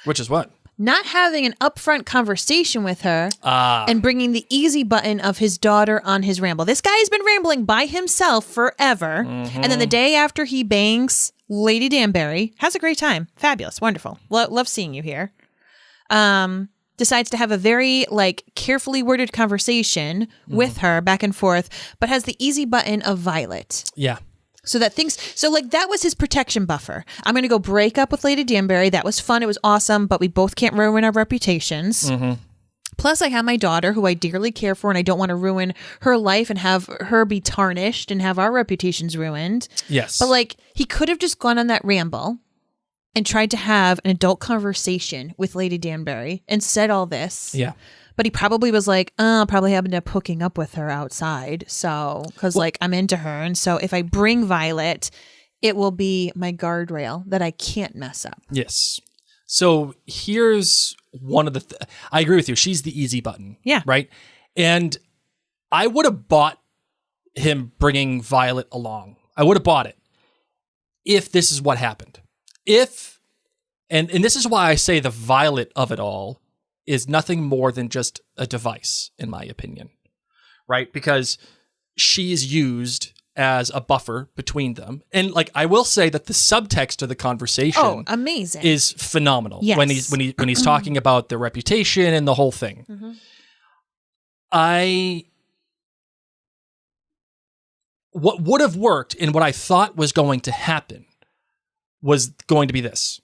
Which is what? Not having an upfront conversation with her and bringing the easy button of his daughter on his ramble. This guy has been rambling by himself forever. And then the day after he bangs Lady Danbury, has a great time. Fabulous. Wonderful. Love seeing you here. Decides to have a very carefully worded conversation with her back and forth, but has the easy button of Violet. Yeah. So that was his protection buffer. I'm going to go break up with Lady Danbury. That was fun. It was awesome, but we both can't ruin our reputations. Plus, I have my daughter who I dearly care for, and I don't want to ruin her life and have her be tarnished and have our reputations ruined. Yes. But he could have just gone on that ramble and tried to have an adult conversation with Lady Danbury and said all this. Yeah. But he probably was probably happened up hooking up with her outside. So, because I'm into her. And so if I bring Violet, it will be my guardrail that I can't mess up. Yes. So here's one of the, I agree with you. She's the easy button. Yeah. Right. And I would have bought him bringing Violet along. I would have bought it if this is what happened. And this is why I say the Violet of it all is nothing more than just a device, in my opinion, right? Because she is used as a buffer between them. And I will say that the subtext of the conversation amazing. Is phenomenal. Yes. When he's talking about their reputation and the whole thing. What would have worked and what I thought was going to happen was going to be this.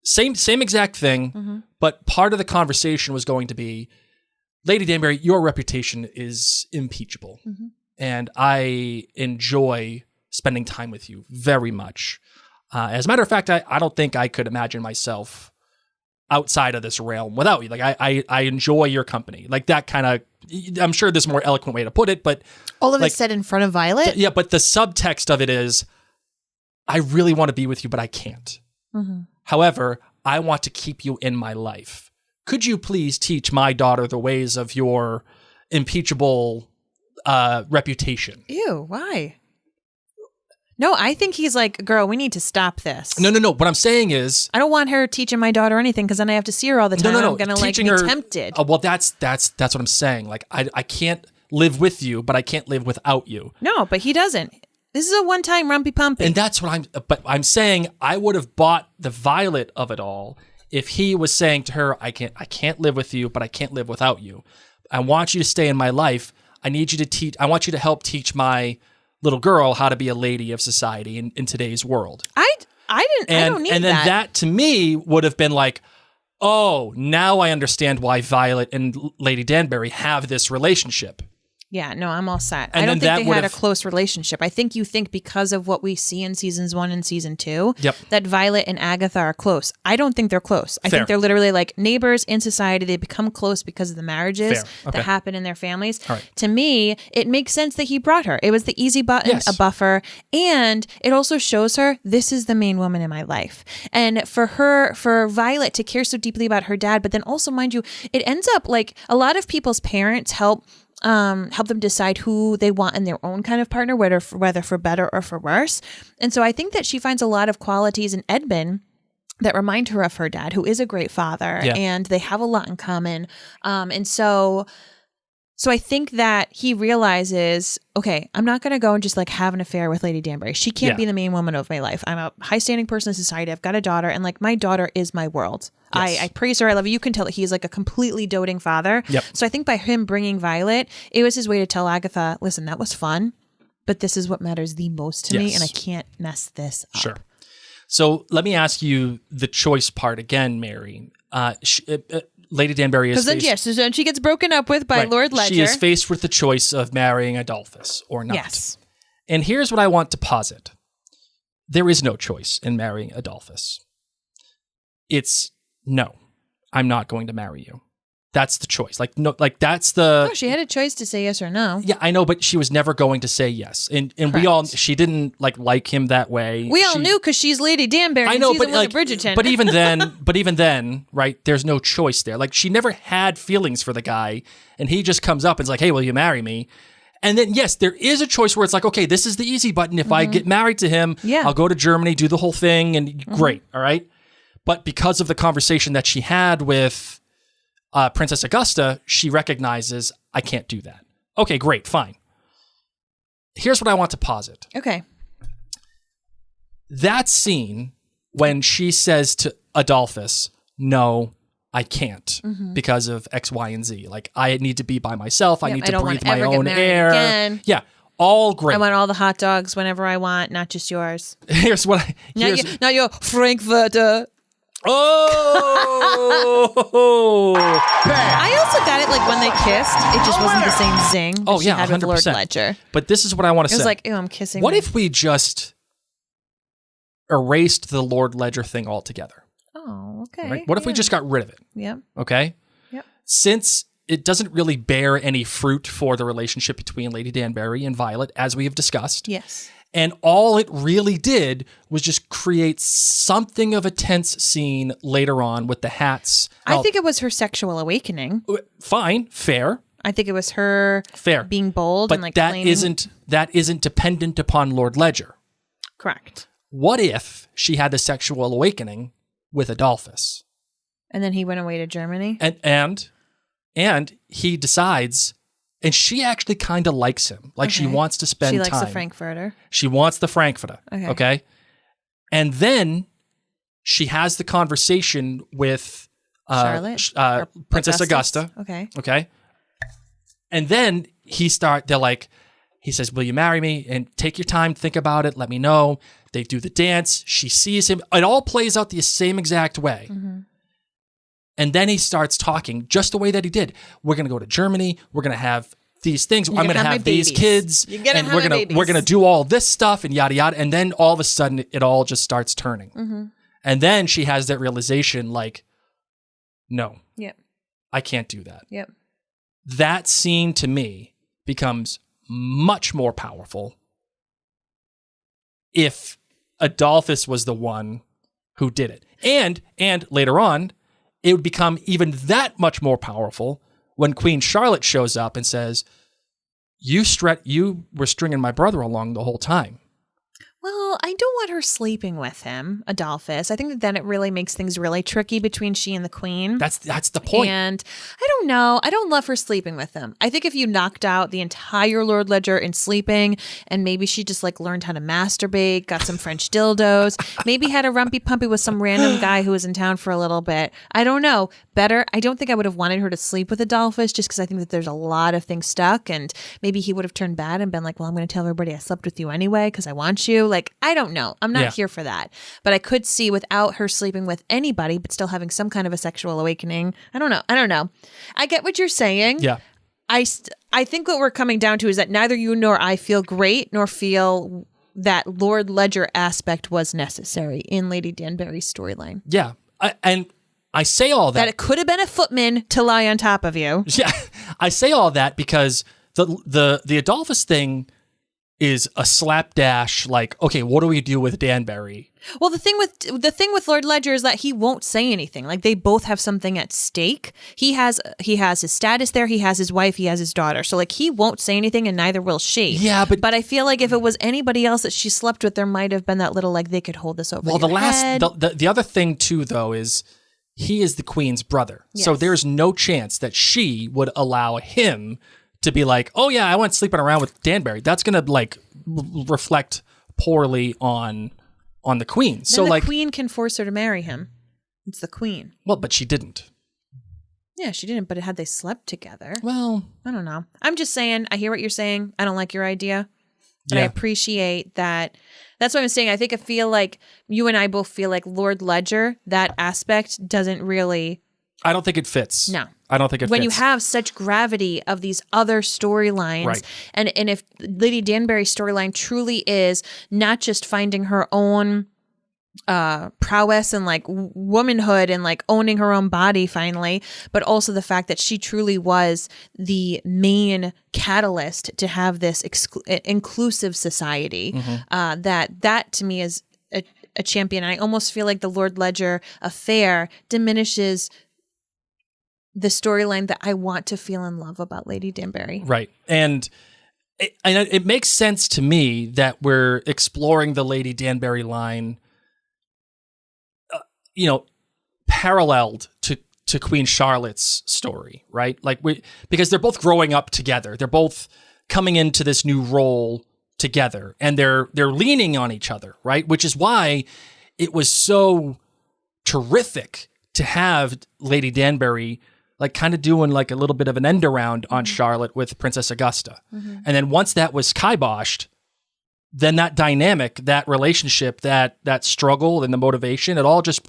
Same exact thing, but part of the conversation was going to be, Lady Danbury, your reputation is impeachable. And I enjoy spending time with you very much. As a matter of fact, I don't think I could imagine myself outside of this realm without you. I enjoy your company. That kind of, I'm sure there's a more eloquent way to put it, but... All of it said in front of Violet? Yeah, but the subtext of it is, I really want to be with you, but I can't. However, I want to keep you in my life. Could you please teach my daughter the ways of your impeachable reputation? Ew, why? No, I think he's girl, we need to stop this. No. What I'm saying is, I don't want her teaching my daughter anything because then I have to see her all the time. No. I'm going to be tempted. Well, that's what I'm saying. I can't live with you, but I can't live without you. No, but he doesn't. This is a one-time rumpy pumpy. And that's what I'm saying I would have bought the Violet of it all if he was saying to her, I can't live with you, but I can't live without you. I want you to stay in my life. I want you to help teach my little girl how to be a lady of society in today's world. I don't need that. And then that to me would have been oh, now I understand why Violet and Lady Danbury have this relationship. Yeah, no, I'm all set. And I don't think they had have... a close relationship. I think you think because of what we see in seasons 1 and season 2, yep, that Violet and Agatha are close. I don't think they're close. I think they're literally neighbors in society. They become close because of the marriages that happen in their families. Right. To me, it makes sense that he brought her. It was the easy button, a buffer, and it also shows her this is the main woman in my life. And for Violet to care so deeply about her dad, but then also, mind you, it ends up a lot of people's parents help them decide who they want in their own kind of partner, whether for better or for worse. And so I think that she finds a lot of qualities in Edmund that remind her of her dad, who is a great father, and they have a lot in common. And so I think that he realizes, okay, I'm not going to go and just have an affair with Lady Danbury. She can't be the main woman of my life. I'm a high standing person in society. I've got a daughter, and my daughter is my world. Yes. I praise her. I love her. You can tell that he's a completely doting father. Yep. So I think by him bringing Violet, it was his way to tell Agatha, listen, that was fun, but this is what matters the most to me, and I can't mess this up. Sure. So let me ask you the choice part again, Mary. Lady Danbury is so then she gets broken up with by Lord Ledger. She is faced with the choice of marrying Adolphus or not. Yes. And here's what I want to posit. There is no choice in marrying Adolphus. It's no, I'm not going to marry you. That's the choice. That's the... No, she had a choice to say yes or no. Yeah, I know, but she was never going to say yes. And she didn't like him that way. We all knew because she's Lady Danbury. I know, but Bridgerton. But even then, right, there's no choice there. She never had feelings for the guy, and he just comes up and is like, hey, will you marry me? And then, yes, there is a choice where it's like, okay, this is the easy button. If I get married to him, I'll go to Germany, do the whole thing, and great, all right? But because of the conversation that she had with Princess Augusta, she recognizes, I can't do that. Okay, great, fine. Here's what I want to posit. Okay. That scene when she says to Adolphus, no, I can't because of X, Y, and Z. Like, I need to be by myself. I need to breathe my own air. Again. Yeah, all great. I want all the hot dogs whenever I want, not just yours. Here's what I... Not your Frankfurter. Oh! I also got it, like, when they kissed, it just wasn't the same zing that she had with 100%. Lord Ledger. But this is what I want to say. It was like, ew, I'm kissing What me. if we just erased the Lord Ledger thing altogether? Oh, okay. Right? What if we just got rid of it? Yep. Okay? Yep. Since it doesn't really bear any fruit for the relationship between Lady Danbury and Violet, as we have discussed. Yes. And all it really did was just create something of a tense scene later on with the hats. I think it was her sexual awakening. Fine, fair. I think it was her being bold but and like that claiming. that isn't dependent upon Lord Ledger. Correct. What if she had the sexual awakening with Adolphus? And then he went away to Germany. And he decides, and she actually kind of likes him. Like she wants to spend time. She likes the Frankfurter. She wants the Frankfurter. Okay. And then she has the conversation with Charlotte? Princess Augusta. Okay. And then he says, will you marry me? And take your time, think about it, let me know. They do the dance. She sees him. It all plays out the same exact way. And then he starts talking just the way that he did. We're going to go to Germany. We're going to have these things. I'm going to have these kids. And we're going to do all this stuff and yada, yada. And then all of a sudden, it all just starts turning. And then she has that realization like, no, I can't do that. That scene to me becomes much more powerful if Adolphus was the one who did it. And later on, it would become even that much more powerful when Queen Charlotte shows up and says, you were stringing my brother along the whole time. Well, I don't want her sleeping with him, Adolphus. I think that then it really makes things really tricky between she and the queen. That's the point. And I don't know. I don't love her sleeping with him. I think if you knocked out the entire Lord Ledger in sleeping, and maybe she just like learned how to masturbate, got some French dildos, maybe had a rumpy pumpy with some random guy who was in town for a little bit. I don't know. Better. I don't think I would have wanted her to sleep with Adolphus just because I think that there's a lot of things stuck, and maybe he would have turned bad and been like, well, I'm going to tell everybody I slept with you anyway because I want you. Like, I don't know. I'm not here for that. But I could see without her sleeping with anybody, but still having some kind of a sexual awakening. I don't know. I get what you're saying. Yeah. I think what we're coming down to is that neither you nor I feel great nor feel that Lord Ledger aspect was necessary in Lady Danbury's storyline. Yeah. I say all that. That it could have been a footman to lie on top of you. Yeah. I say all that because the Adolphus thing is a slapdash, like, okay, what do we do with Danbury? Well, the thing with Lord Ledger is that he won't say anything. Like, they both have something at stake. He has his status there. He has his wife. He has his daughter. So like, he won't say anything, and neither will she. Yeah, but I feel like if it was anybody else that she slept with, there might have been that little like they could hold this over. Well, the other thing too, though, is he is the queen's brother, so there's no chance that she would allow him to be like, oh yeah, I went sleeping around with Danbury. That's gonna like reflect poorly on the queen. Then the queen can force her to marry him. It's the queen. Well, but she didn't. Yeah, she didn't. But had they slept together? Well, I don't know. I'm just saying. I hear what you're saying. I don't like your idea, but I appreciate that. That's what I'm saying. I feel like you and I both feel like Lord Ledger, that aspect doesn't really. I don't think it fits. No. I don't think it fits. When you have such gravity of these other storylines, right. and if Lady Danbury's storyline truly is not just finding her own prowess and like womanhood and like owning her own body finally, but also the fact that she truly was the main catalyst to have this inclusive society, that to me is a champion. And I almost feel like the Lord Ledger affair diminishes the storyline that I want to feel in love about Lady Danbury. Right. And it makes sense to me that we're exploring the Lady Danbury line, paralleled to Queen Charlotte's story, right? Like because they're both growing up together. They're both coming into this new role together, and they're leaning on each other, right? Which is why it was so terrific to have Lady Danbury like kind of doing like a little bit of an end around on Charlotte with Princess Augusta. And then once that was kiboshed, then that dynamic, that relationship, that struggle and the motivation, it all just...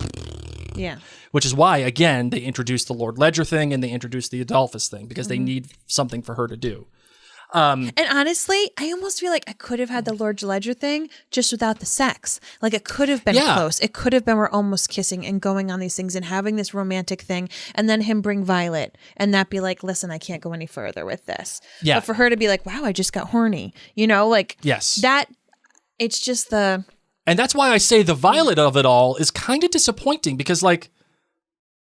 Yeah. Which is why, again, they introduced the Lord Ledger thing and they introduced the Adolphus thing because they need something for her to do. And honestly, I almost feel like I could have had the Lord Ledger thing just without the sex. Like it could have been close. It could have been we're almost kissing and going on these things and having this romantic thing, and then him bring Violet and that be like, listen, I can't go any further with this. Yeah. But for her to be like, wow, I just got horny. Like that, it's just the... And that's why I say the Violet of it all is kind of disappointing because like,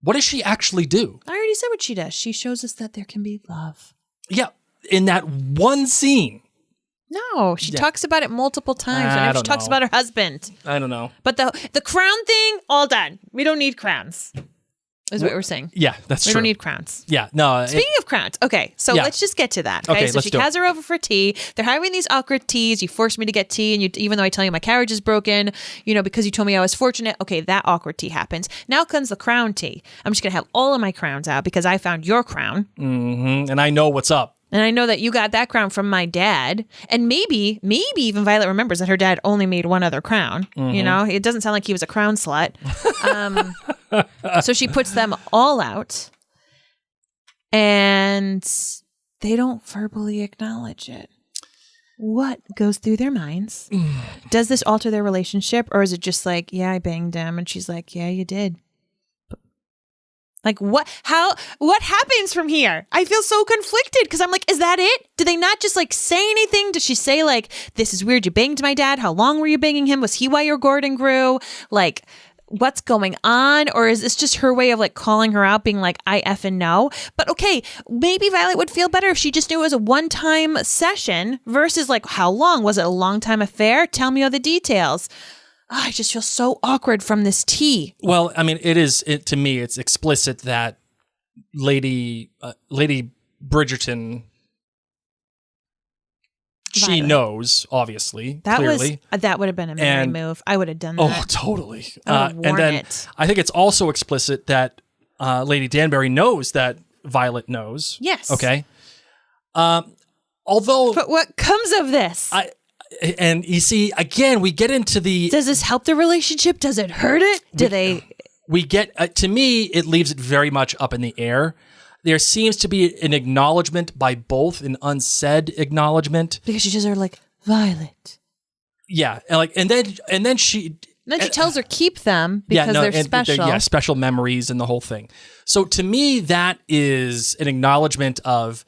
what does she actually do? I already said what she does. She shows us that there can be love. Yeah. In that one scene. No, she talks about it multiple times whenever she talks about her husband. I don't know. But the crown thing, all done. We don't need crowns. Is what we're saying. Yeah, that's true. We don't need crowns. Yeah, no. Speaking of crowns, okay, so let's just get to that. Okay, so she has her over for tea. They're having these awkward teas. You forced me to get tea, and even though I tell you my carriage is broken, because you told me I was fortunate. Okay, that awkward tea happens. Now comes the crown tea. I'm just gonna have all of my crowns out because I found your crown, and I know what's up. And I know that you got that crown from my dad. And maybe even Violet remembers that her dad only made one other crown. It doesn't sound like he was a crown slut. So she puts them all out. And they don't verbally acknowledge it. What goes through their minds? Does this alter their relationship? Or is it just like, yeah, I banged him. And she's like, yeah, you did. Like what happens from here? I feel so conflicted because I'm like, is that it? Do they not just like say anything? Does she say like, this is weird, you banged my dad? How long were you banging him? Was he why your Gordon grew? Like, what's going on? Or is this just her way of like calling her out, being like, I effing know? But okay, maybe Violet would feel better if she just knew it was a one-time session versus like, how long? Was it a long-time affair? Tell me all the details. I just feel so awkward from this tea. Well, I mean, to me, it's explicit that Lady Bridgerton, she knows, obviously, clearly. That would have been a Mary move. I would have done that. Oh, totally. And then I think it's also explicit that Lady Danbury knows that Violet knows. Yes. Okay. Although... But what comes of this? And you see, again, we get into the... Does this help the relationship? Does it hurt it? We get... to me, it leaves it very much up in the air. There seems to be an acknowledgement by both, an unsaid acknowledgement. Because she just are like, Violet. Yeah. And then she... Then she tells her keep them because they're special. Special memories and the whole thing. So to me, that is an acknowledgement of,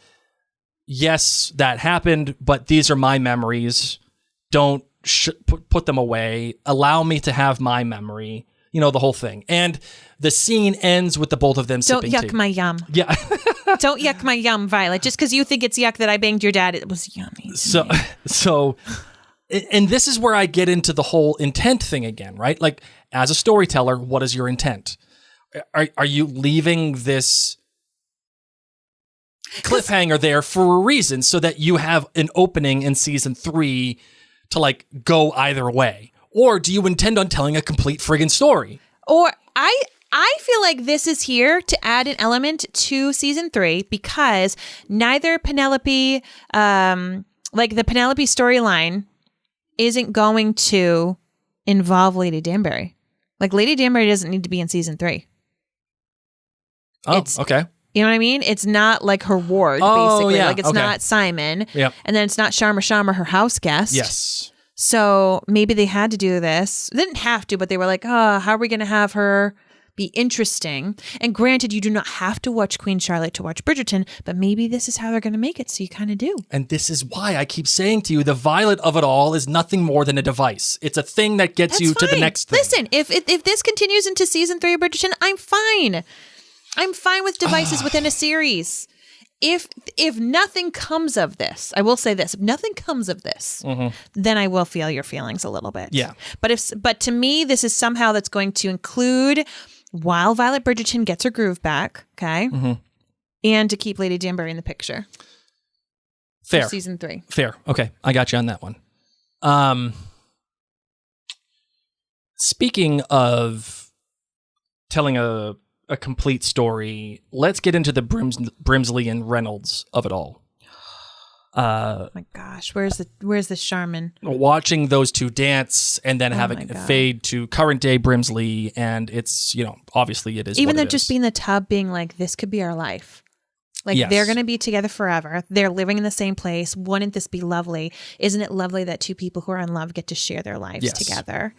yes, that happened, but these are my memories. Don't put them away. Allow me to have my memory. The whole thing. And the scene ends with the both of them sipping tea. Don't yuck my yum. Yeah. Don't yuck my yum, Violet. Just because you think it's yuck that I banged your dad, it was yummy. So, and this is where I get into the whole intent thing again, right? Like, as a storyteller, what is your intent? Are you leaving this cliffhanger there for a reason so that you have an opening in season 3 to like go either way? Or do you intend on telling a complete friggin' story? Or I feel like this is here to add an element to season 3 because neither Penelope, like the Penelope storyline isn't going to involve Lady Danbury. Like Lady Danbury doesn't need to be in season 3. Oh, okay. You know what I mean? It's not like her ward, basically. Yeah, like it's not Simon. Yep. And then it's not Sharma, her house guest. Yes. So maybe they had to do this. They didn't have to, but they were like, how are we going to have her be interesting? And granted, you do not have to watch Queen Charlotte to watch Bridgerton, but maybe this is how they're going to make it. So you kind of do. And this is why I keep saying to you, the Violet of it all is nothing more than a device. It's a thing that gets you to the next thing. Listen, if this continues into season 3 of Bridgerton, I'm fine. I'm fine with devices within a series. if nothing comes of this, I will say this: if nothing comes of this, then I will feel your feelings a little bit. Yeah. But to me, this is somehow that's going to include while Violet Bridgerton gets her groove back, okay, and to keep Lady Danbury in the picture. Fair. For season 3. Fair. Okay, I got you on that one. Speaking of telling a complete story, let's get into the Brimsley and Reynolds of it all. Oh my gosh, where's the Charmin? Watching those two dance and then having it fade to current day Brimsley, and it's, obviously it is. Even though just being the tub, being like, this could be our life. Like, yes. They're going to be together forever. They're living in the same place. Wouldn't this be lovely? Isn't it lovely that two people who are in love get to share their lives together?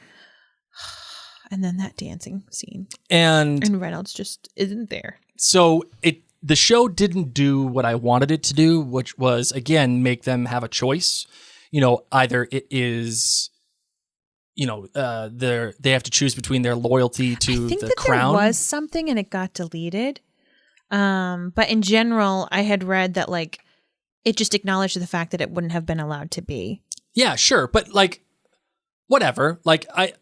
And then that dancing scene. And Reynolds just isn't there. So the show didn't do what I wanted it to do, which was, again, make them have a choice. Either it is, they have to choose between their loyalty to the crown. There was something and it got deleted. But in general, I had read that it just acknowledged the fact that it wouldn't have been allowed to be. Yeah, sure. But whatever. The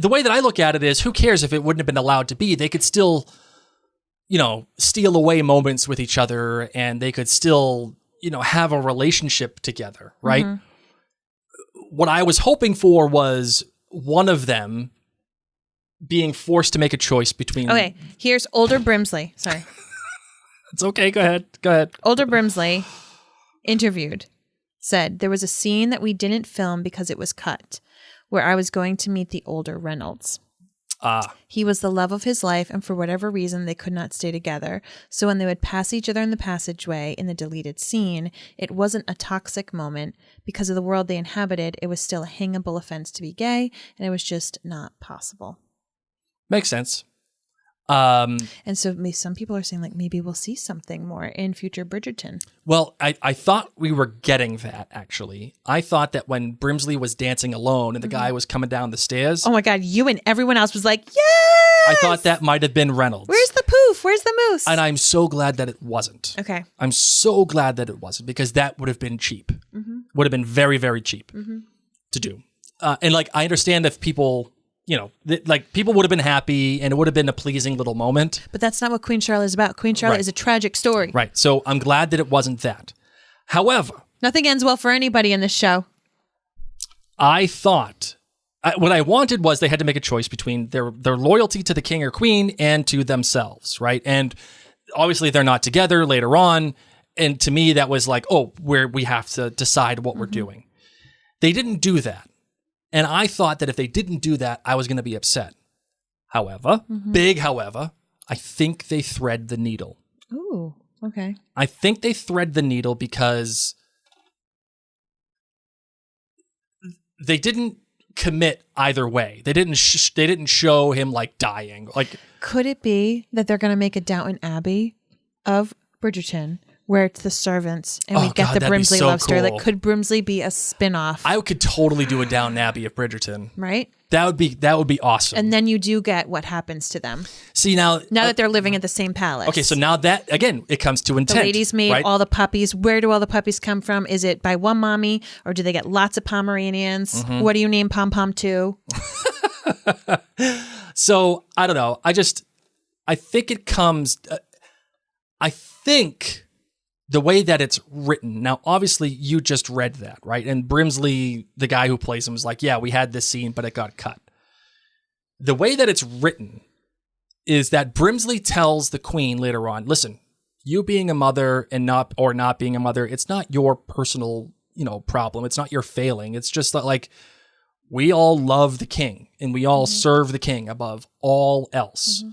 way that I look at it is, who cares if it wouldn't have been allowed to be? They could still, steal away moments with each other, and they could still, have a relationship together, right? What I was hoping for was one of them being forced to make a choice between... Okay, here's older Brimsley. Sorry. It's okay, go ahead. Older Brimsley, interviewed, said, there was a scene that we didn't film because it was cut, where I was going to meet the older Reynolds. He was the love of his life, and for whatever reason, they could not stay together. So when they would pass each other in the passageway in the deleted scene, it wasn't a toxic moment. Because of the world they inhabited, it was still a hangable offense to be gay, and it was just not possible. Makes sense. And so some people are saying maybe we'll see something more in future Bridgerton. Well, I thought we were getting that, actually. I thought that when Brimsley was dancing alone and the guy was coming down the stairs. Oh my God, you and everyone else was like, yes! I thought that might have been Reynolds. Where's the poof? Where's the moose? And I'm so glad that it wasn't. Okay. I'm so glad that it wasn't, because that would have been cheap. Would have been very, very cheap to do. And I understand if people... people would have been happy and it would have been a pleasing little moment. But that's not what Queen Charlotte is about. Queen Charlotte is a tragic story. Right. So I'm glad that it wasn't that. However, nothing ends well for anybody in this show. I thought what I wanted was they had to make a choice between their loyalty to the king or queen and to themselves. Right. And obviously they're not together later on. And to me, that was we have to decide what we're doing. They didn't do that. And I thought that if they didn't do that, I was going to be upset. However, big however, I think they thread the needle. Ooh, okay. I think they thread the needle because they didn't commit either way. They didn't show him dying. Could it be that they're going to make a Downton Abbey of Bridgerton? Where it's the servants and we get the Brimsley love story. Cool. Could Brimsley be a spin-off? I could totally do a Downton Abbey of Bridgerton. Right? That would be awesome. And then you do get what happens to them. See, now that they're living at the same palace. Okay, so now that, again, it comes to intent. The ladies made all the puppies. Where do all the puppies come from? Is it by one mommy or do they get lots of Pomeranians? What do you name Pom-Pom to? So, I don't know. I think it comes... I think... the way that it's written, now obviously you just read that, right? And Brimsley, the guy who plays him, was like, yeah, we had this scene, but it got cut. The way that it's written is that Brimsley tells the queen later on, listen, you being a mother and not being a mother, it's not your personal, problem. It's not your failing. It's just that we all love the king and we all serve the king above all else.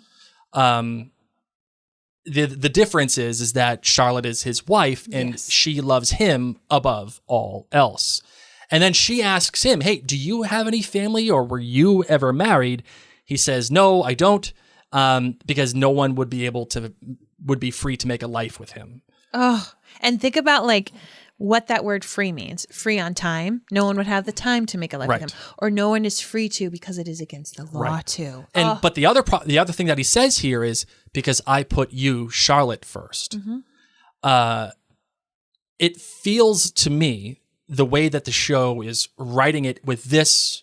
The difference is that Charlotte is his wife and she loves him above all else. And then she asks him, hey, do you have any family or were you ever married? He says, no, I don't, because no one would be free to make a life with him. Oh, and think about what that word free means. Free on time. No one would have the time to make a life with him. Or no one is free to because it is against the law too. And but the other thing that he says here is because I put you, Charlotte, first. it feels to me the way that the show is writing it with this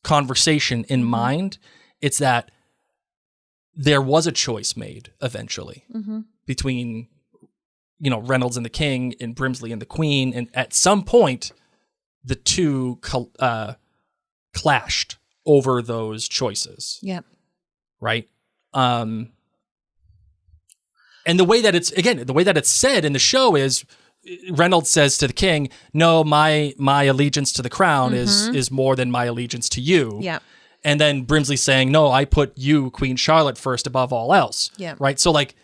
conversation in mind, it's that there was a choice made eventually between, Reynolds and the king and Brimsley and the queen. And at some point, the two clashed over those choices. Yep. Right. And the way that it's said in the show is Reynolds says to the king, no, my allegiance to the crown is more than my allegiance to you. Yeah. And then Brimsley saying, no, I put you, Queen Charlotte, first above all else. Yeah. Right. So like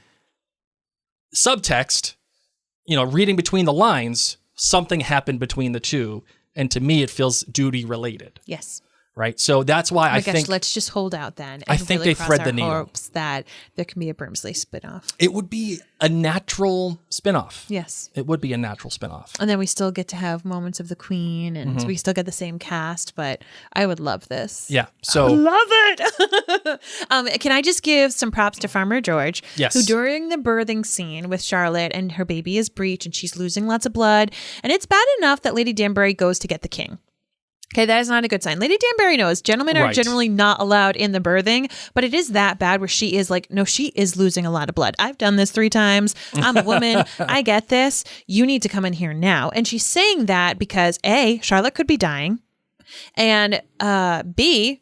subtext, reading between the lines, something happened between the two. And to me, it feels duty related. Yes. Right. So that's why I think let's just hold out then. I think they thread the needle. Hopes that there can be a Brimsley spinoff. It would be a natural spinoff. Yes. It would be a natural spinoff. And then we still get to have moments of the queen and we still get the same cast, but I would love this. Yeah. So love it. Can I just give some props to Farmer George? Yes. Who during the birthing scene with Charlotte and her baby is breech and she's losing lots of blood. And it's bad enough that Lady Danbury goes to get the king. Okay, that is not a good sign. Lady Danbury knows gentlemen are generally not allowed in the birthing, but it is that bad where she is like, no, she is losing a lot of blood. I've done this 3 times. I'm a woman. I get this. You need to come in here now. And she's saying that because A, Charlotte could be dying. And B,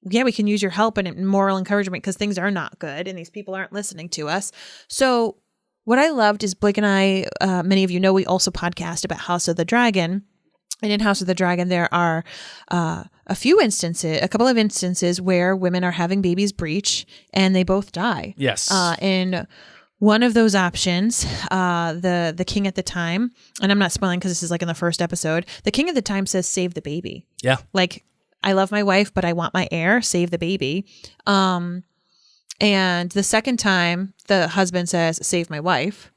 yeah, we can use your help and moral encouragement because things are not good and these people aren't listening to us. So what I loved is Blake and I, many of you know, we also podcast about House of the Dragon. And in House of the Dragon, there are a couple of instances where women are having babies breech and they both die. Yes. In one of those options, the king at the time, and I'm not spoiling because this is like in the first episode, the king at the time says, save the baby. Yeah. Like, I love my wife, but I want my heir, save the baby. And the second time, the husband says, save my wife.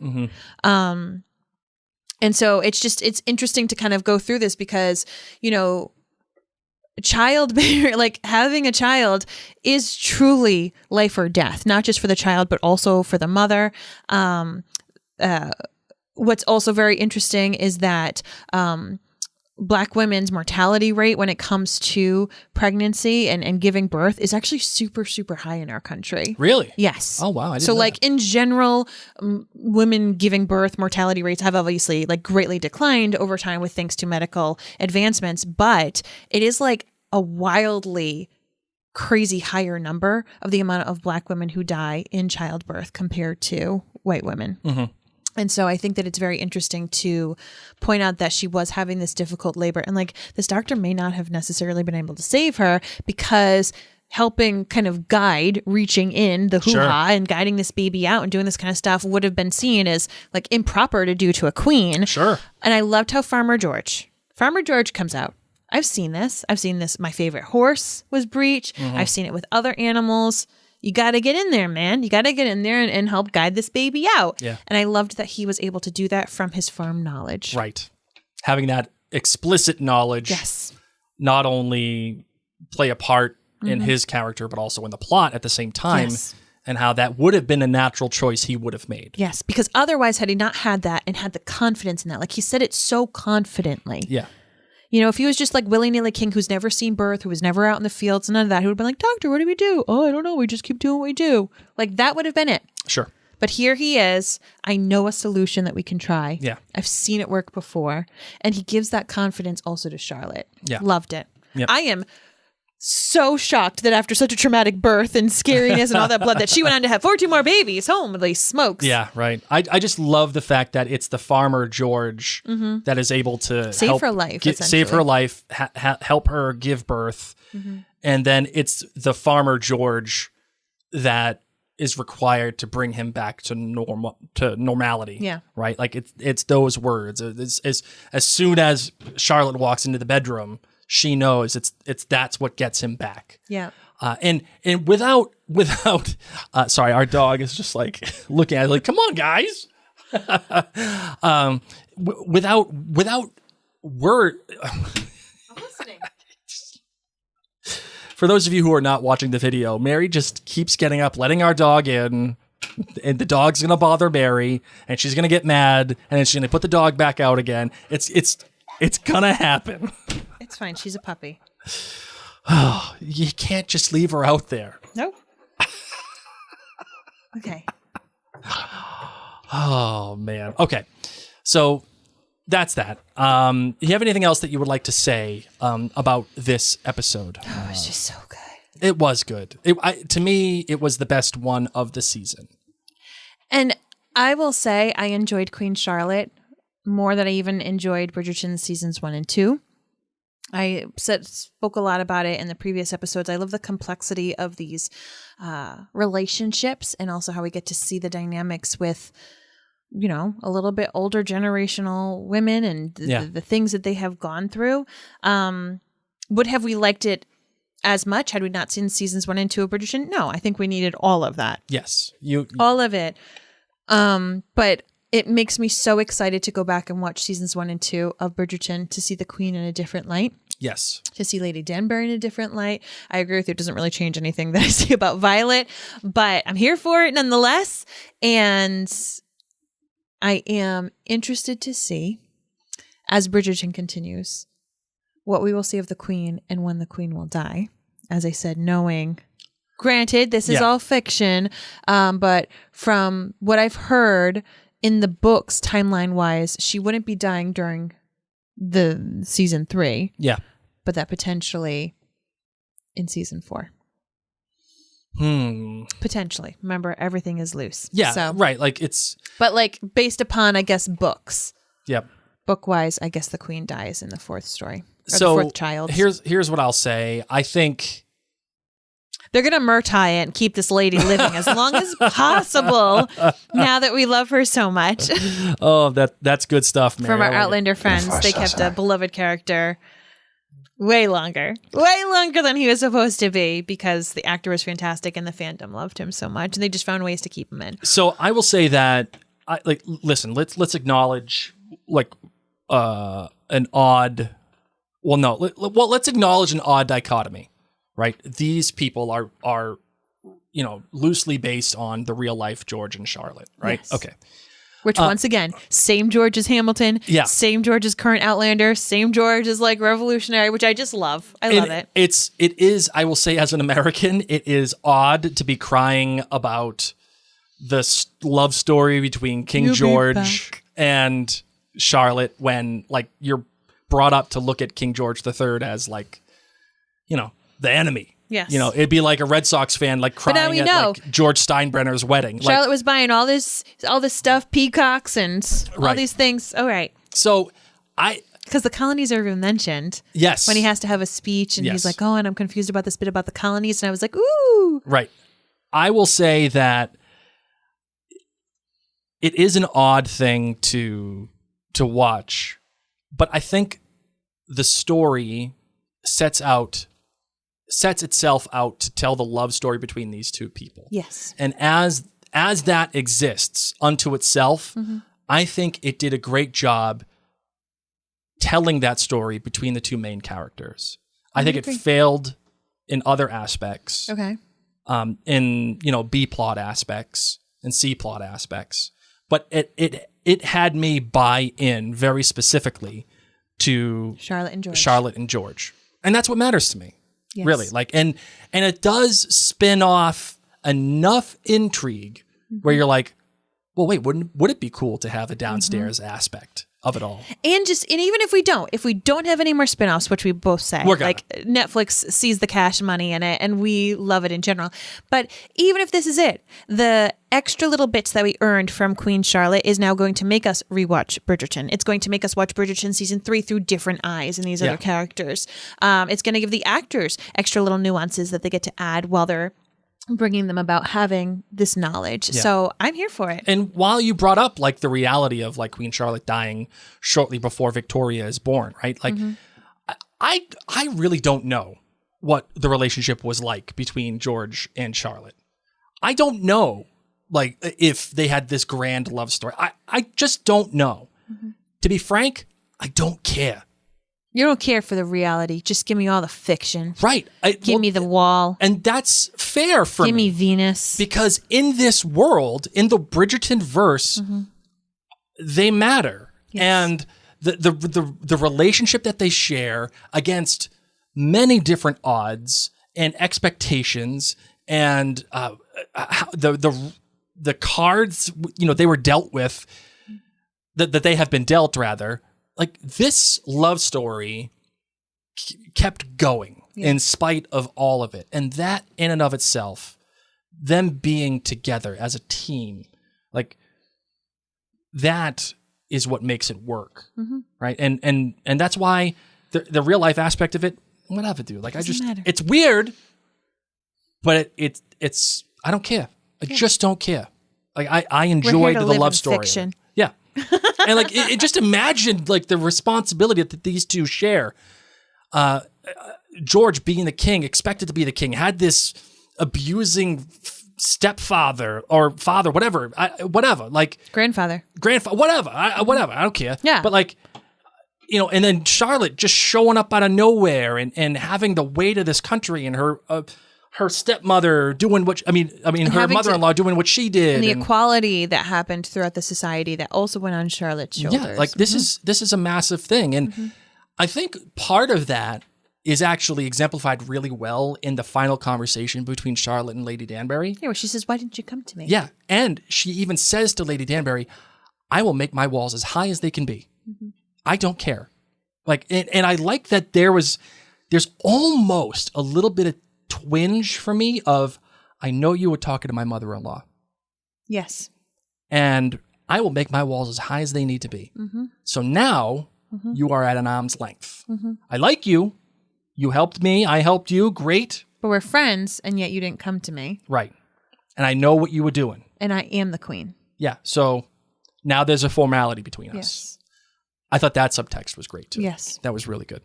And so it's interesting to kind of go through this because, having a child is truly life or death, not just for the child, but also for the mother. What's also very interesting is that, Black women's mortality rate when it comes to pregnancy and giving birth is actually super, super high in our country. Really? Yes. Oh, wow. I didn't so know like that. in general, women giving birth mortality rates have obviously like greatly declined over time with thanks to medical advancements, but it is like a wildly crazy higher number of the amount of Black women who die in childbirth compared to white women. And so I think that it's very interesting to point out that she was having this difficult labor and like this doctor may not have necessarily been able to save her because helping kind of guide, reaching in the hoo-ha and guiding this baby out and doing this kind of stuff would have been seen as like improper to do to a queen. Sure. And I loved how Farmer George comes out. I've seen this. My favorite horse was breech. I've seen it with other animals. You got to get in there, man. You got to get in there and help guide this baby out. Yeah. And I loved that he was able to do that from his farm knowledge. Right. Having that explicit knowledge. Yes. Not only play a part in his character, but also in the plot at the same time. Yes. And how that would have been a natural choice he would have made. Yes. Because otherwise, had he not had that and had the confidence in that, like he said it so confidently. Yeah. If he was just like willy-nilly king who's never seen birth, who was never out in the fields, none of that, he would have been like, doctor, what do we do? Oh, I don't know. We just keep doing what we do. Like that would have been it. Sure. But here he is. I know a solution that we can try. Yeah. I've seen it work before. And he gives that confidence also to Charlotte. Yeah. Loved it. Yep. I am so shocked that after such a traumatic birth and scariness and all that blood that she went on to have 14 more babies. Holy smokes. Yeah, right. I just love the fact that it's the Farmer George that is able to Save her life, save her life, help her give birth. And then it's the Farmer George that is required to bring him back to normality. Yeah. Right? Like it's those words. As soon as Charlotte walks into the bedroom, she knows that's what gets him back. Yeah. And without sorry, our dog is just like looking at it like, come on, guys. Without word. I'm listening. For those of you who are not watching the video, Mary just keeps getting up, letting our dog in, and the dog's gonna bother Mary, and she's gonna get mad, and then she's gonna put the dog back out again. It's gonna happen. It's fine. She's a puppy. Oh, you can't just leave her out there. Nope. Okay. Oh man. Okay. So that's that. You have anything else that you would like to say about this episode? Oh, it was just so good. It was good. To me, it was the best one of the season. And I will say I enjoyed Queen Charlotte more than I even enjoyed Bridgerton seasons 1 and 2. I spoke a lot about it in the previous episodes. I love the complexity of these relationships and also how we get to see the dynamics with, you know, a little bit older generational women and the things that they have gone through. Would have we liked it as much had we not seen seasons 1 and 2 of Bridgerton? No, I think we needed all of that. Yes. All of it. But it makes me so excited to go back and watch seasons 1 and 2 of Bridgerton to see the Queen in a different light. Yes. To see Lady Danbury in a different light. I agree with you. It doesn't really change anything that I see about Violet, but I'm here for it nonetheless. And I am interested to see, as Bridgerton continues, what we will see of the Queen and when the Queen will die. As I said, knowing, granted, this is all fiction, but from what I've heard in the books, timeline-wise, she wouldn't be dying during the season 3. Yeah. But that potentially in season 4. Potentially. Remember, everything is loose. Yeah, so, right. Like it's... But like based upon, I guess, books. Yep. Book-wise, I guess the Queen dies in the 4th story. Or so the 4th child. Here's what I'll say. I think... They're going to Murtai it and keep this lady living as long as possible now that we love her so much. Oh, that's good stuff, man. From our Outlander friends, they kept a beloved character way longer than he was supposed to be because the actor was fantastic and the fandom loved him so much and they just found ways to keep him in. So I will say that, listen, let's acknowledge let's acknowledge an odd dichotomy. Right. These people are, you know, loosely based on the real life George and Charlotte. Right. Yes. Okay. Which once again, same George as Hamilton. Yeah. Same George as current Outlander. Same George as like Revolutionary, which I just love. I love it. It is, I will say as an American, it is odd to be crying about the love story between King George and Charlotte when like you're brought up to look at King George III as like, you know, the enemy. Yes. You know, it'd be like a Red Sox fan like crying at like George Steinbrenner's wedding. Charlotte was buying all this stuff, peacocks and all these things. All right. So because the colonies are even mentioned. Yes. When he has to have a speech and he's like, oh, and I'm confused about this bit about the colonies. And I was like, ooh. Right. I will say that it is an odd thing to watch, but I think the story sets itself out to tell the love story between these two people. Yes. And as that exists unto itself, I think it did a great job telling that story between the two main characters. I think it failed in other aspects. Okay. In, you know, B plot aspects and C plot aspects. But it had me buy in very specifically to Charlotte and George. And that's what matters to me. Yes. Really. Like and it does spin off enough intrigue where you're like, well, wait, would it be cool to have a downstairs aspect of it all? And even if we don't have any more spinoffs, which we both say, like Netflix sees the cash money in it and we love it in general. But even if this is it, the extra little bits that we earned from Queen Charlotte is now going to make us rewatch Bridgerton. It's going to make us watch Bridgerton season 3 through different eyes and these other characters. It's going to give the actors extra little nuances that they get to add while they're bringing them about having this knowledge. Yeah. So I'm here for it. And while you brought up like the reality of like Queen Charlotte dying shortly before Victoria is born, right? Like I really don't know what the relationship was like between George and Charlotte. I don't know like if they had this grand love story. I just don't know. To be frank, I don't care. You don't care for the reality. Just give me all the fiction. Right. Give me the wall. And that's fair for Give me Venus. Because in this world, in the Bridgerton verse, they matter. Yes. And the relationship that they share against many different odds and expectations and the cards, they were dealt with, that they have been dealt, rather. Like, this love story kept going in spite of all of it. And that in and of itself, them being together as a team, like, that is what makes it work. Right. And that's why the real life aspect of it, whatever, dude. Like, it's weird, but it's I don't care. I just don't care. Like, I enjoyed the love story. Fiction. Yeah. And like, it just imagine like the responsibility that these two share. George, being the king, expected to be the king, had this abusing stepfather or father, whatever, like Grandfather, whatever, whatever. I don't care. Yeah. But like, and then Charlotte just showing up out of nowhere and having the weight of this country, and her stepmother doing what, her mother-in-law doing what she did. And the equality that happened throughout the society that also went on Charlotte's shoulders. Yeah, like this is a massive thing. And I think part of that is actually exemplified really well in the final conversation between Charlotte and Lady Danbury. Yeah, where she says, "Why didn't you come to me?" Yeah, and she even says to Lady Danbury, "I will make my walls as high as they can be. I don't care." Like, and I like that there's almost a little bit of twinge for me of, I know you were talking to my mother-in-law. Yes. And I will make my walls as high as they need to be. So now you are at an arm's length. I like you. You helped me. I helped you. Great. But we're friends, and yet you didn't come to me. Right. And I know what you were doing. And I am the queen. Yeah. So now there's a formality between us. Yes. I thought that subtext was great too. Yes. That was really good.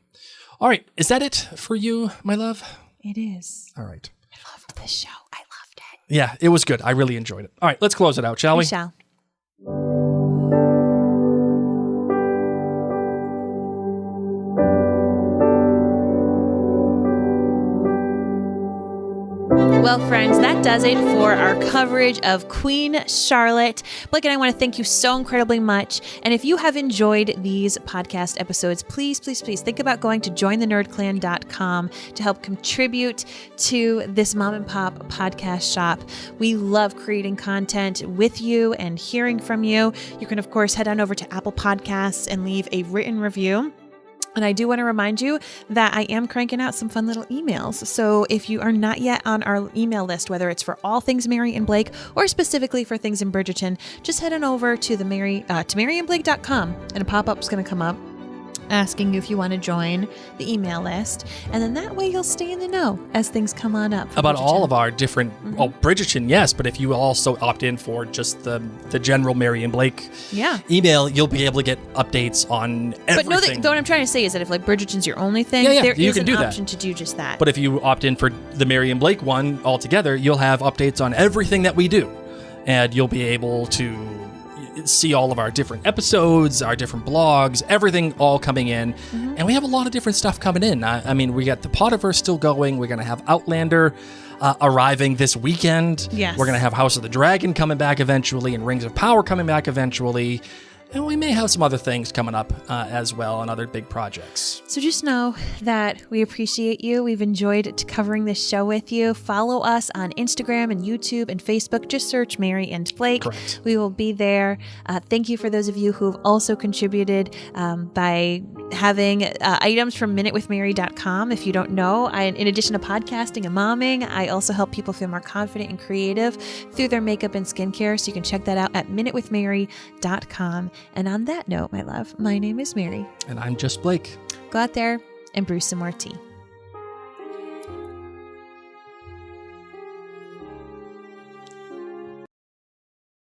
All right. Is that it for you, my love? It is. All right. I loved this show. I loved it. Yeah, it was good. I really enjoyed it. All right. Let's close it out, shall we? We shall. Well, friends, that does it for our coverage of Queen Charlotte. Blake and I want to thank you so incredibly much. And if you have enjoyed these podcast episodes, please, please, please think about going to jointhenerdclan.com to help contribute to this mom and pop podcast shop. We love creating content with you and hearing from you. You can, of course, head on over to Apple Podcasts and leave a written review. And I do want to remind you that I am cranking out some fun little emails. So if you are not yet on our email list, whether it's for all things Mary and Blake or specifically for things in Bridgerton, just head on over to maryandblake.com and a pop-up's going to come up asking you if you want to join the email list. And then that way you'll stay in the know as things come on up. About Bridgerton. All of our different, Bridgerton, yes, but if you also opt in for just the general Mary and Blake email, you'll be able to get updates on everything. But what I'm trying to say is that if like Bridgerton's your only thing, there is an option to do just that. But if you opt in for the Mary and Blake one altogether, you'll have updates on everything that we do. And you'll be able to see all of our different episodes, our different blogs, everything all coming in. And we have a lot of different stuff coming in. I mean, we got the Potterverse still going. We're going to have Outlander arriving this weekend. Yes. We're going to have House of the Dragon coming back eventually and Rings of Power coming back eventually. And we may have some other things coming up as well and other big projects. So just know that we appreciate you. We've enjoyed covering this show with you. Follow us on Instagram and YouTube and Facebook. Just search Mary and Blake. Correct. We will be there. Thank you for those of you who have also contributed by having items from minutewithmary.com. If you don't know, in addition to podcasting and momming, I also help people feel more confident and creative through their makeup and skincare. So you can check that out at minutewithmary.com. And on that note, my love, my name is Mary. And I'm just Blake. Go out there and brew some more tea.